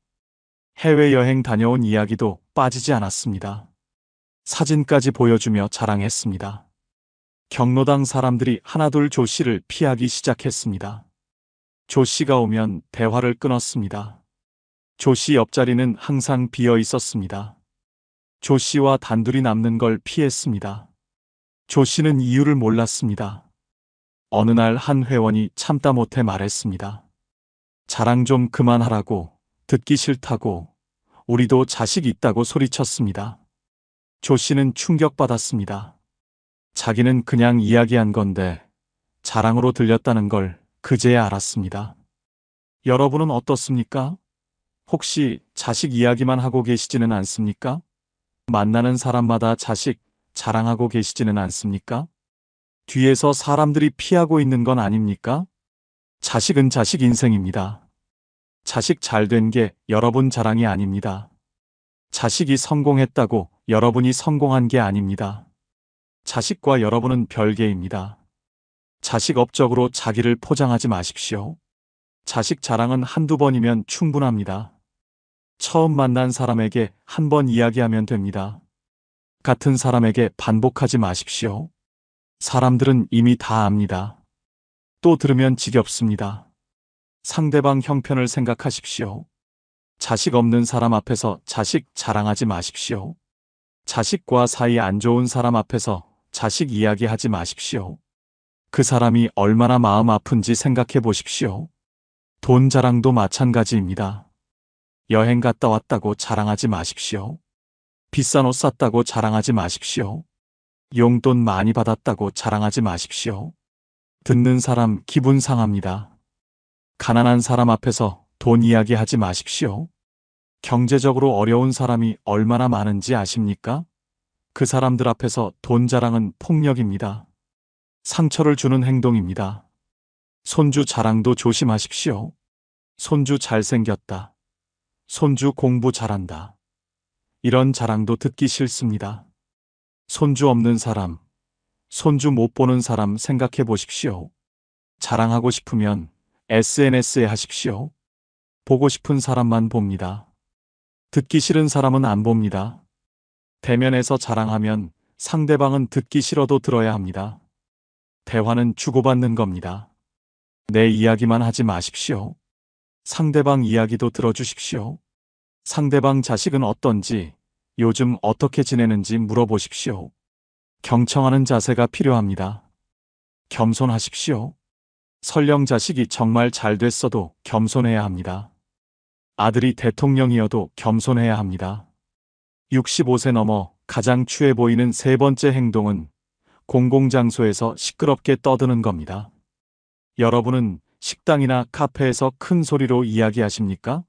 해외여행 다녀온 이야기도 빠지지 않았습니다. 사진까지 보여주며 자랑했습니다. 경로당 사람들이 하나둘 조 씨를 피하기 시작했습니다. 조 씨가 오면 대화를 끊었습니다. 조 씨 옆자리는 항상 비어 있었습니다. 조 씨와 단둘이 남는 걸 피했습니다. 조 씨는 이유를 몰랐습니다. 어느 날 한 회원이 참다 못해 말했습니다. 자랑 좀 그만하라고, 듣기 싫다고, 우리도 자식 있다고 소리쳤습니다. 조 씨는 충격받았습니다. 자기는 그냥 이야기한 건데 자랑으로 들렸다는 걸 그제야 알았습니다. 여러분은 어떻습니까? 혹시 자식 이야기만 하고 계시지는 않습니까? 만나는 사람마다 자식 자랑하고 계시지는 않습니까? 뒤에서 사람들이 피하고 있는 건 아닙니까? 자식은 자식 인생입니다. 자식 잘 된 게 여러분 자랑이 아닙니다. 자식이 성공했다고 여러분이 성공한 게 아닙니다. 자식과 여러분은 별개입니다. 자식 업적으로 자기를 포장하지 마십시오. 자식 자랑은 한두 번이면 충분합니다. 처음 만난 사람에게 한 번 이야기하면 됩니다. 같은 사람에게 반복하지 마십시오. 사람들은 이미 다 압니다. 또 들으면 지겹습니다. 상대방 형편을 생각하십시오. 자식 없는 사람 앞에서 자식 자랑하지 마십시오. 자식과 사이 안 좋은 사람 앞에서 자식 이야기하지 마십시오. 그 사람이 얼마나 마음 아픈지 생각해 보십시오. 돈 자랑도 마찬가지입니다. 여행 갔다 왔다고 자랑하지 마십시오. 비싼 옷 샀다고 자랑하지 마십시오. 용돈 많이 받았다고 자랑하지 마십시오. 듣는 사람 기분 상합니다. 가난한 사람 앞에서 돈 이야기하지 마십시오. 경제적으로 어려운 사람이 얼마나 많은지 아십니까? 그 사람들 앞에서 돈 자랑은 폭력입니다. 상처를 주는 행동입니다. 손주 자랑도 조심하십시오. 손주 잘생겼다. 손주 공부 잘한다. 이런 자랑도 듣기 싫습니다. 손주 없는 사람, 손주 못 보는 사람 생각해 보십시오. 자랑하고 싶으면 SNS에 하십시오. 보고 싶은 사람만 봅니다. 듣기 싫은 사람은 안 봅니다. 대면에서 자랑하면 상대방은 듣기 싫어도 들어야 합니다. 대화는 주고받는 겁니다. 내 이야기만 하지 마십시오. 상대방 이야기도 들어주십시오. 상대방 자식은 어떤지, 요즘 어떻게 지내는지 물어보십시오. 경청하는 자세가 필요합니다. 겸손하십시오. 설령 자식이 정말 잘 됐어도 겸손해야 합니다. 아들이 대통령이어도 겸손해야 합니다. 65세 넘어 가장 추해 보이는 세 번째 행동은 공공장소에서 시끄럽게 떠드는 겁니다. 여러분은 식당이나 카페에서 큰 소리로 이야기하십니까?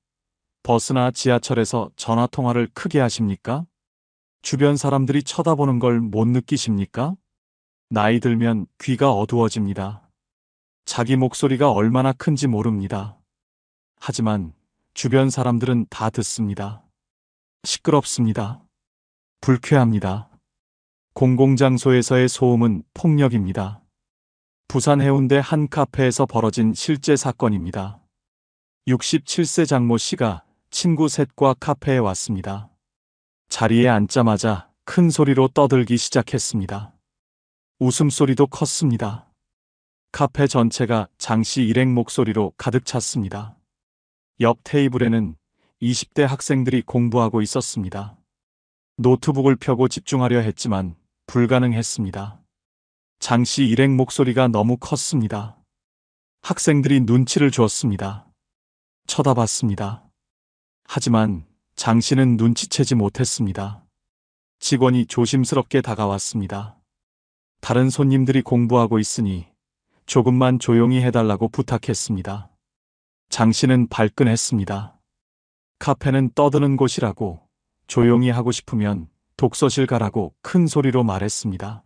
버스나 지하철에서 전화통화를 크게 하십니까? 주변 사람들이 쳐다보는 걸 못 느끼십니까? 나이 들면 귀가 어두워집니다. 자기 목소리가 얼마나 큰지 모릅니다. 하지만 주변 사람들은 다 듣습니다. 시끄럽습니다. 불쾌합니다. 공공장소에서의 소음은 폭력입니다. 부산 해운대 한 카페에서 벌어진 실제 사건입니다. 67세 장모 씨가 친구 셋과 카페에 왔습니다. 자리에 앉자마자 큰 소리로 떠들기 시작했습니다. 웃음소리도 컸습니다. 카페 전체가 장 씨 일행 목소리로 가득 찼습니다. 옆 테이블에는 20대 학생들이 공부하고 있었습니다. 노트북을 펴고 집중하려 했지만 불가능했습니다. 장 씨 일행 목소리가 너무 컸습니다. 학생들이 눈치를 주었습니다. 쳐다봤습니다. 하지만 장 씨는 눈치채지 못했습니다. 직원이 조심스럽게 다가왔습니다. 다른 손님들이 공부하고 있으니 조금만 조용히 해달라고 부탁했습니다. 장 씨는 발끈했습니다. 카페는 떠드는 곳이라고, 조용히 하고 싶으면 독서실 가라고 큰 소리로 말했습니다.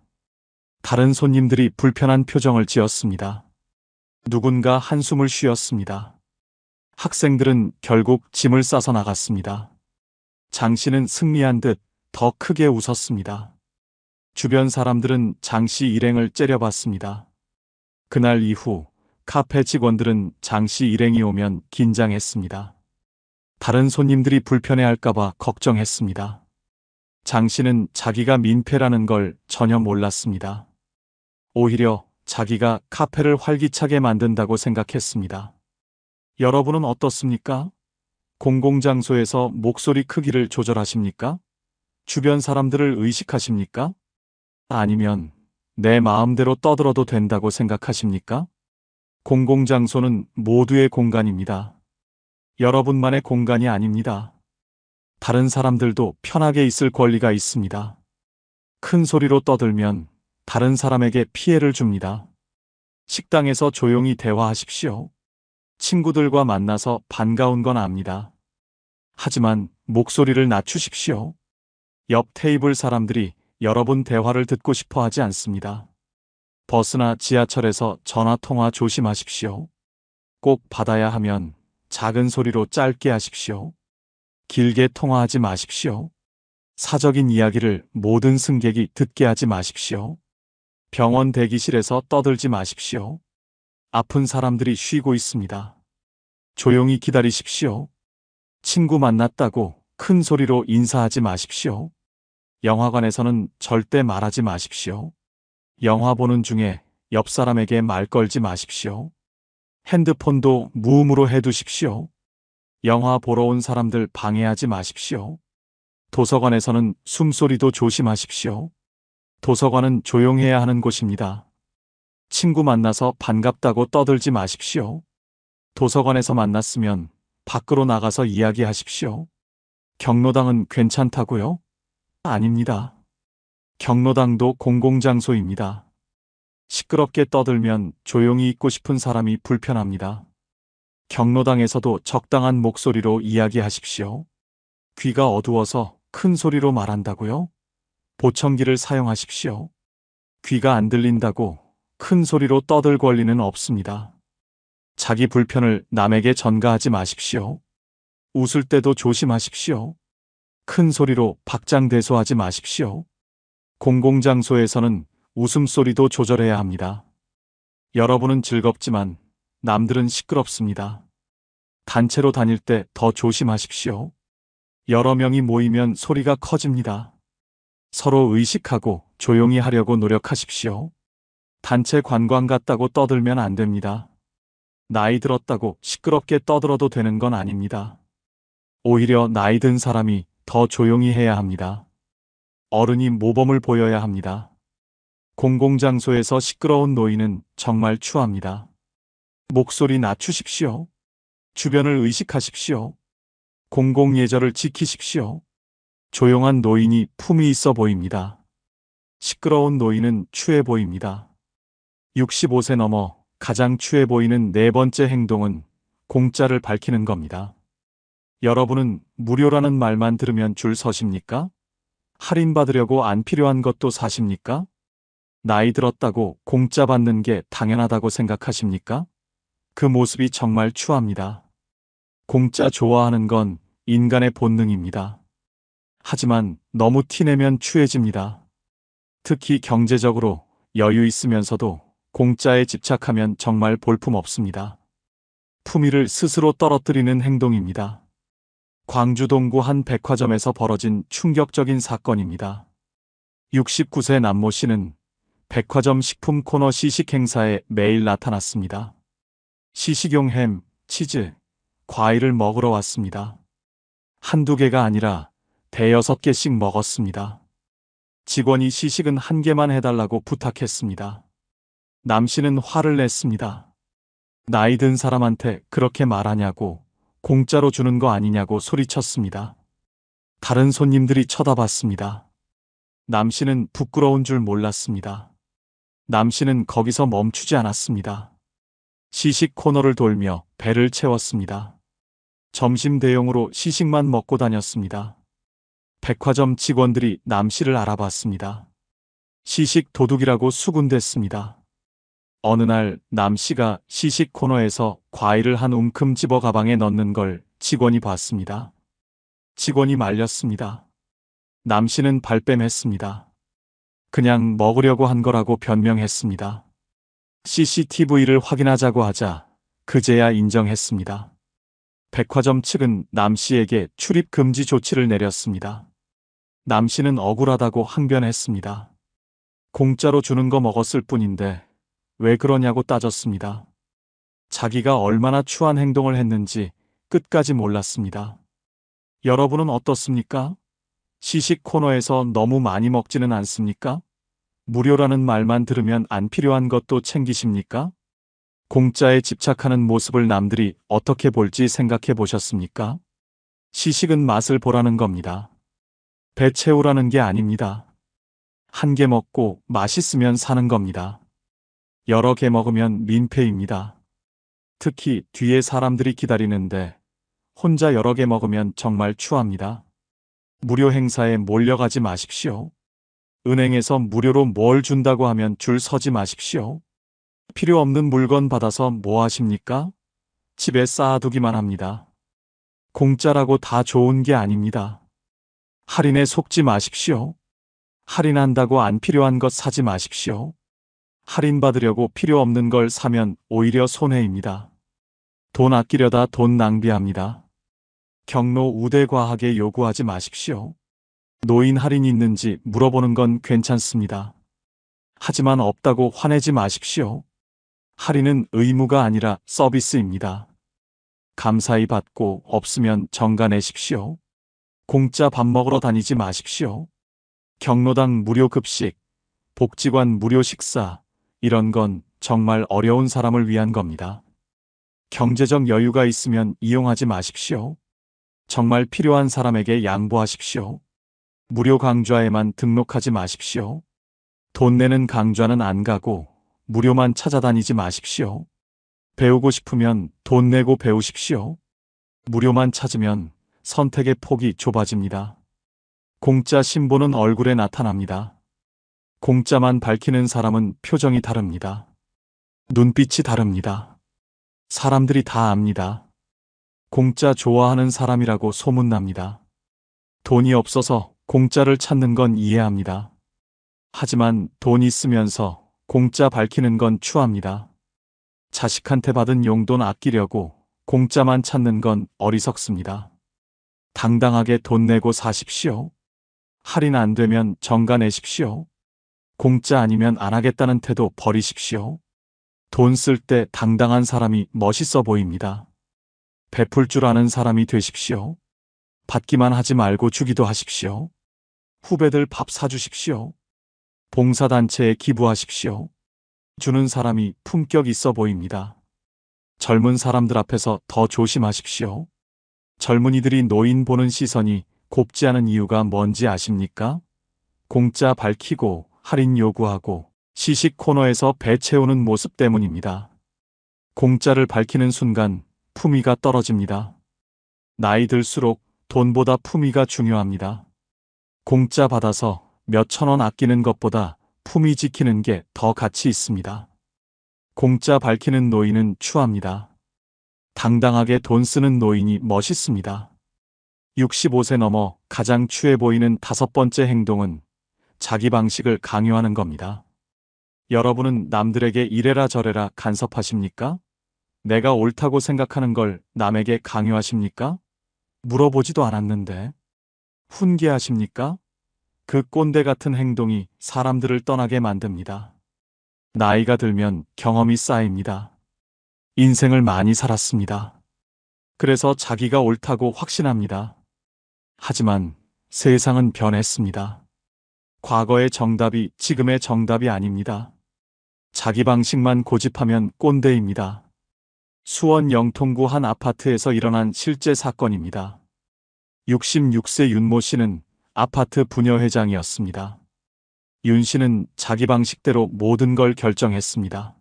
다른 손님들이 불편한 표정을 지었습니다. 누군가 한숨을 쉬었습니다. 학생들은 결국 짐을 싸서 나갔습니다. 장 씨는 승리한 듯 더 크게 웃었습니다. 주변 사람들은 장 씨 일행을 째려봤습니다. 그날 이후 카페 직원들은 장 씨 일행이 오면 긴장했습니다. 다른 손님들이 불편해할까봐 걱정했습니다. 장 씨는 자기가 민폐라는 걸 전혀 몰랐습니다. 오히려 자기가 카페를 활기차게 만든다고 생각했습니다. 여러분은 어떻습니까? 공공장소에서 목소리 크기를 조절하십니까? 주변 사람들을 의식하십니까? 아니면 내 마음대로 떠들어도 된다고 생각하십니까? 공공장소는 모두의 공간입니다. 여러분만의 공간이 아닙니다. 다른 사람들도 편하게 있을 권리가 있습니다. 큰 소리로 떠들면 다른 사람에게 피해를 줍니다. 식당에서 조용히 대화하십시오. 친구들과 만나서 반가운 건 압니다. 하지만 목소리를 낮추십시오. 옆 테이블 사람들이 여러분 대화를 듣고 싶어 하지 않습니다. 버스나 지하철에서 전화통화 조심하십시오. 꼭 받아야 하면 작은 소리로 짧게 하십시오. 길게 통화하지 마십시오. 사적인 이야기를 모든 승객이 듣게 하지 마십시오. 병원 대기실에서 떠들지 마십시오. 아픈 사람들이 쉬고 있습니다. 조용히 기다리십시오. 친구 만났다고 큰 소리로 인사하지 마십시오. 영화관에서는 절대 말하지 마십시오. 영화 보는 중에 옆 사람에게 말 걸지 마십시오. 핸드폰도 무음으로 해두십시오. 영화 보러 온 사람들 방해하지 마십시오. 도서관에서는 숨소리도 조심하십시오. 도서관은 조용해야 하는 곳입니다. 친구 만나서 반갑다고 떠들지 마십시오. 도서관에서 만났으면 밖으로 나가서 이야기하십시오. 경로당은 괜찮다고요? 아닙니다. 경로당도 공공장소입니다. 시끄럽게 떠들면 조용히 있고 싶은 사람이 불편합니다. 경로당에서도 적당한 목소리로 이야기하십시오. 귀가 어두워서 큰 소리로 말한다고요? 보청기를 사용하십시오. 귀가 안 들린다고 큰 소리로 떠들 권리는 없습니다. 자기 불편을 남에게 전가하지 마십시오. 웃을 때도 조심하십시오. 큰 소리로 박장대소하지 마십시오. 공공장소에서는 웃음소리도 조절해야 합니다. 여러분은 즐겁지만 남들은 시끄럽습니다. 단체로 다닐 때 더 조심하십시오. 여러 명이 모이면 소리가 커집니다. 서로 의식하고 조용히 하려고 노력하십시오. 단체 관광 갔다고 떠들면 안 됩니다. 나이 들었다고 시끄럽게 떠들어도 되는 건 아닙니다. 오히려 나이 든 사람이 더 조용히 해야 합니다. 어른이 모범을 보여야 합니다. 공공장소에서 시끄러운 노인은 정말 추합니다. 목소리 낮추십시오. 주변을 의식하십시오. 공공예절을 지키십시오. 조용한 노인이 품이 있어 보입니다. 시끄러운 노인은 추해 보입니다. 65세 넘어 가장 추해 보이는 네 번째 행동은 공짜를 밝히는 겁니다. 여러분은 무료라는 말만 들으면 줄 서십니까? 할인받으려고 안 필요한 것도 사십니까? 나이 들었다고 공짜 받는 게 당연하다고 생각하십니까? 그 모습이 정말 추합니다. 공짜 좋아하는 건 인간의 본능입니다. 하지만 너무 티내면 추해집니다. 특히 경제적으로 여유 있으면서도 공짜에 집착하면 정말 볼품없습니다. 품위를 스스로 떨어뜨리는 행동입니다. 광주 동구 한 백화점에서 벌어진 충격적인 사건입니다. 69세 남모 씨는 백화점 식품 코너 시식 행사에 매일 나타났습니다. 시식용 햄, 치즈, 과일을 먹으러 왔습니다. 한두 개가 아니라 대여섯 개씩 먹었습니다. 직원이 시식은 한 개만 해달라고 부탁했습니다. 남 씨는 화를 냈습니다. 나이 든 사람한테 그렇게 말하냐고, 공짜로 주는 거 아니냐고 소리쳤습니다. 다른 손님들이 쳐다봤습니다. 남 씨는 부끄러운 줄 몰랐습니다. 남 씨는 거기서 멈추지 않았습니다. 시식 코너를 돌며 배를 채웠습니다. 점심 대용으로 시식만 먹고 다녔습니다. 백화점 직원들이 남 씨를 알아봤습니다. 시식 도둑이라고 수군댔습니다. 어느 날 남 씨가 시식 코너에서 과일을 한 움큼 집어 가방에 넣는 걸 직원이 봤습니다. 직원이 말렸습니다. 남 씨는 발뺌했습니다. 그냥 먹으려고 한 거라고 변명했습니다. CCTV를 확인하자고 하자 그제야 인정했습니다. 백화점 측은 남 씨에게 출입 금지 조치를 내렸습니다. 남 씨는 억울하다고 항변했습니다. 공짜로 주는 거 먹었을 뿐인데 왜 그러냐고 따졌습니다. 자기가 얼마나 추한 행동을 했는지 끝까지 몰랐습니다. 여러분은 어떻습니까? 시식 코너에서 너무 많이 먹지는 않습니까? 무료라는 말만 들으면 안 필요한 것도 챙기십니까? 공짜에 집착하는 모습을 남들이 어떻게 볼지 생각해 보셨습니까? 시식은 맛을 보라는 겁니다. 배 채우라는 게 아닙니다. 한 개 먹고 맛있으면 사는 겁니다. 여러 개 먹으면 민폐입니다. 특히 뒤에 사람들이 기다리는데 혼자 여러 개 먹으면 정말 추합니다. 무료 행사에 몰려가지 마십시오. 은행에서 무료로 뭘 준다고 하면 줄 서지 마십시오. 필요 없는 물건 받아서 뭐 하십니까? 집에 쌓아두기만 합니다. 공짜라고 다 좋은 게 아닙니다. 할인에 속지 마십시오. 할인한다고 안 필요한 것 사지 마십시오. 할인받으려고 필요 없는 걸 사면 오히려 손해입니다. 돈 아끼려다 돈 낭비합니다. 경로 우대과하게 요구하지 마십시오. 노인 할인이 있는지 물어보는 건 괜찮습니다. 하지만 없다고 화내지 마십시오. 할인은 의무가 아니라 서비스입니다. 감사히 받고 없으면 정가 내십시오. 공짜 밥 먹으러 다니지 마십시오. 경로당 무료 급식, 복지관 무료 식사, 이런 건 정말 어려운 사람을 위한 겁니다. 경제적 여유가 있으면 이용하지 마십시오. 정말 필요한 사람에게 양보하십시오. 무료 강좌에만 등록하지 마십시오. 돈 내는 강좌는 안 가고 무료만 찾아다니지 마십시오. 배우고 싶으면 돈 내고 배우십시오. 무료만 찾으면 선택의 폭이 좁아집니다. 공짜 신보는 얼굴에 나타납니다. 공짜만 밝히는 사람은 표정이 다릅니다. 눈빛이 다릅니다. 사람들이 다 압니다. 공짜 좋아하는 사람이라고 소문납니다. 돈이 없어서 공짜를 찾는 건 이해합니다. 하지만 돈 있으면서 공짜 밝히는 건 추합니다. 자식한테 받은 용돈 아끼려고 공짜만 찾는 건 어리석습니다. 당당하게 돈 내고 사십시오. 할인 안 되면 정가 내십시오. 공짜 아니면 안 하겠다는 태도 버리십시오. 돈 쓸 때 당당한 사람이 멋있어 보입니다. 베풀 줄 아는 사람이 되십시오. 받기만 하지 말고 주기도 하십시오. 후배들 밥 사주십시오. 봉사단체에 기부하십시오. 주는 사람이 품격 있어 보입니다. 젊은 사람들 앞에서 더 조심하십시오. 젊은이들이 노인 보는 시선이 곱지 않은 이유가 뭔지 아십니까? 공짜 밝히고 할인 요구하고 시식 코너에서 배 채우는 모습 때문입니다. 공짜를 밝히는 순간 품위가 떨어집니다. 나이 들수록 돈보다 품위가 중요합니다. 공짜 받아서 몇천 원 아끼는 것보다 품위 지키는 게 더 가치 있습니다. 공짜 밝히는 노인은 추합니다. 당당하게 돈 쓰는 노인이 멋있습니다. 65세 넘어 가장 추해 보이는 5번째 행동은 자기 방식을 강요하는 겁니다. 여러분은 남들에게 이래라 저래라 간섭하십니까? 내가 옳다고 생각하는 걸 남에게 강요하십니까? 물어보지도 않았는데. 훈계하십니까? 그 꼰대 같은 행동이 사람들을 떠나게 만듭니다. 나이가 들면 경험이 쌓입니다. 인생을 많이 살았습니다. 그래서 자기가 옳다고 확신합니다. 하지만 세상은 변했습니다. 과거의 정답이 지금의 정답이 아닙니다. 자기 방식만 고집하면 꼰대입니다. 수원 영통구 한 아파트에서 일어난 실제 사건입니다. 66세 윤모 씨는 아파트 부녀회장이었습니다. 윤 씨는 자기 방식대로 모든 걸 결정했습니다.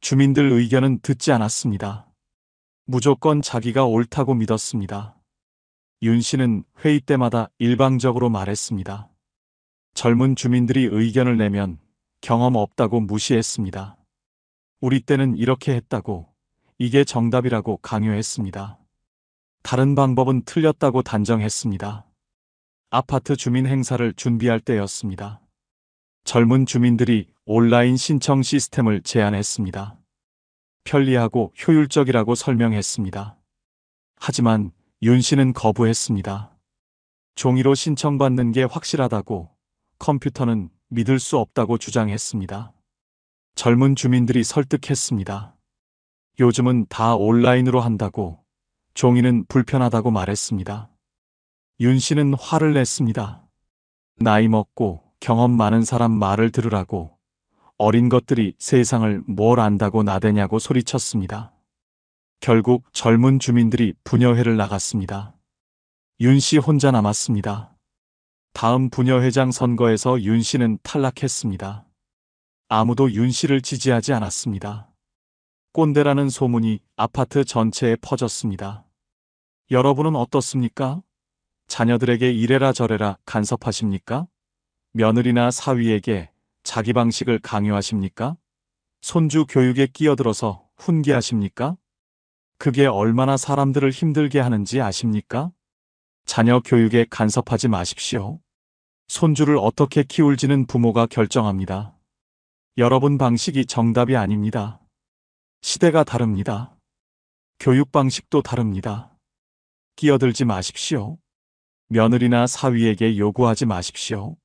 주민들 의견은 듣지 않았습니다. 무조건 자기가 옳다고 믿었습니다. 윤 씨는 회의 때마다 일방적으로 말했습니다. 젊은 주민들이 의견을 내면 경험 없다고 무시했습니다. 우리 때는 이렇게 했다고, 이게 정답이라고 강요했습니다. 다른 방법은 틀렸다고 단정했습니다. 아파트 주민 행사를 준비할 때였습니다. 젊은 주민들이 온라인 신청 시스템을 제안했습니다. 편리하고 효율적이라고 설명했습니다. 하지만 윤 씨는 거부했습니다. 종이로 신청받는 게 확실하다고, 컴퓨터는 믿을 수 없다고 주장했습니다. 젊은 주민들이 설득했습니다. 요즘은 다 온라인으로 한다고, 종이는 불편하다고 말했습니다. 윤 씨는 화를 냈습니다. 나이 먹고 경험 많은 사람 말을 들으라고, 어린 것들이 세상을 뭘 안다고 나대냐고 소리쳤습니다. 결국 젊은 주민들이 부녀회를 나갔습니다. 윤 씨 혼자 남았습니다. 다음 부녀회장 선거에서 윤 씨는 탈락했습니다. 아무도 윤 씨를 지지하지 않았습니다. 꼰대라는 소문이 아파트 전체에 퍼졌습니다. 여러분은 어떻습니까? 자녀들에게 이래라 저래라 간섭하십니까? 며느리나 사위에게 자기 방식을 강요하십니까? 손주 교육에 끼어들어서 훈계하십니까? 그게 얼마나 사람들을 힘들게 하는지 아십니까? 자녀 교육에 간섭하지 마십시오. 손주를 어떻게 키울지는 부모가 결정합니다. 여러분 방식이 정답이 아닙니다. 시대가 다릅니다. 교육 방식도 다릅니다. 끼어들지 마십시오. 며느리나 사위에게 요구하지 마십시오.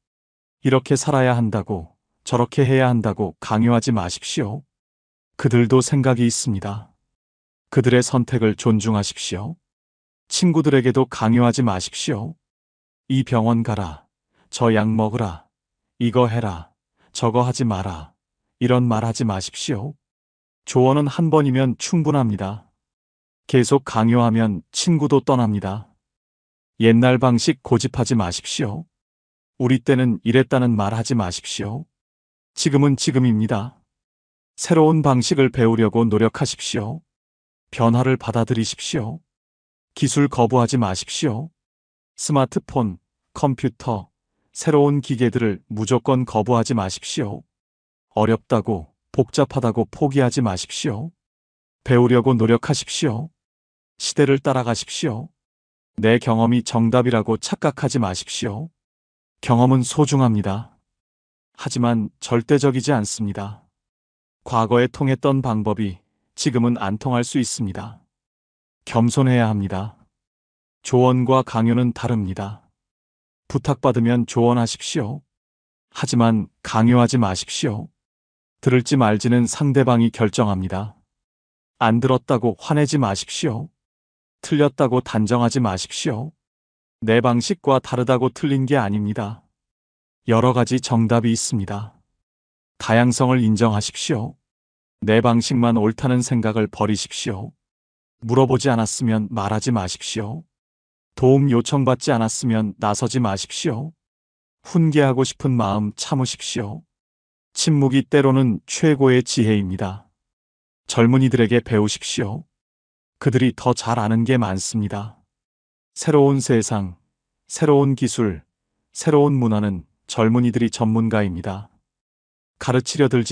이렇게 살아야 한다고, 저렇게 해야 한다고 강요하지 마십시오. 그들도 생각이 있습니다. 그들의 선택을 존중하십시오. 친구들에게도 강요하지 마십시오. 이 병원 가라, 저 약 먹으라, 이거 해라, 저거 하지 마라, 이런 말 하지 마십시오. 조언은 한 번이면 충분합니다. 계속 강요하면 친구도 떠납니다. 옛날 방식 고집하지 마십시오. 우리 때는 이랬다는 말 하지 마십시오. 지금은 지금입니다. 새로운 방식을 배우려고 노력하십시오. 변화를 받아들이십시오. 기술 거부하지 마십시오. 스마트폰, 컴퓨터, 새로운 기계들을 무조건 거부하지 마십시오. 어렵다고, 복잡하다고 포기하지 마십시오. 배우려고 노력하십시오. 시대를 따라가십시오. 내 경험이 정답이라고 착각하지 마십시오. 경험은 소중합니다. 하지만 절대적이지 않습니다. 과거에 통했던 방법이 지금은 안 통할 수 있습니다. 겸손해야 합니다. 조언과 강요는 다릅니다. 부탁받으면 조언하십시오. 하지만 강요하지 마십시오. 들을지 말지는 상대방이 결정합니다. 안 들었다고 화내지 마십시오. 틀렸다고 단정하지 마십시오. 내 방식과 다르다고 틀린 게 아닙니다. 여러 가지 정답이 있습니다. 다양성을 인정하십시오. 내 방식만 옳다는 생각을 버리십시오. 물어보지 않았으면 말하지 마십시오. 도움 요청받지 않았으면 나서지 마십시오. 훈계하고 싶은 마음 참으십시오. 침묵이 때로는 최고의 지혜입니다. 젊은이들에게 배우십시오. 그들이 더 잘 아는 게 많습니다. 새로운 세상, 새로운 기술, 새로운 문화는 젊은이들이 전문가입니다. 가르치려 들지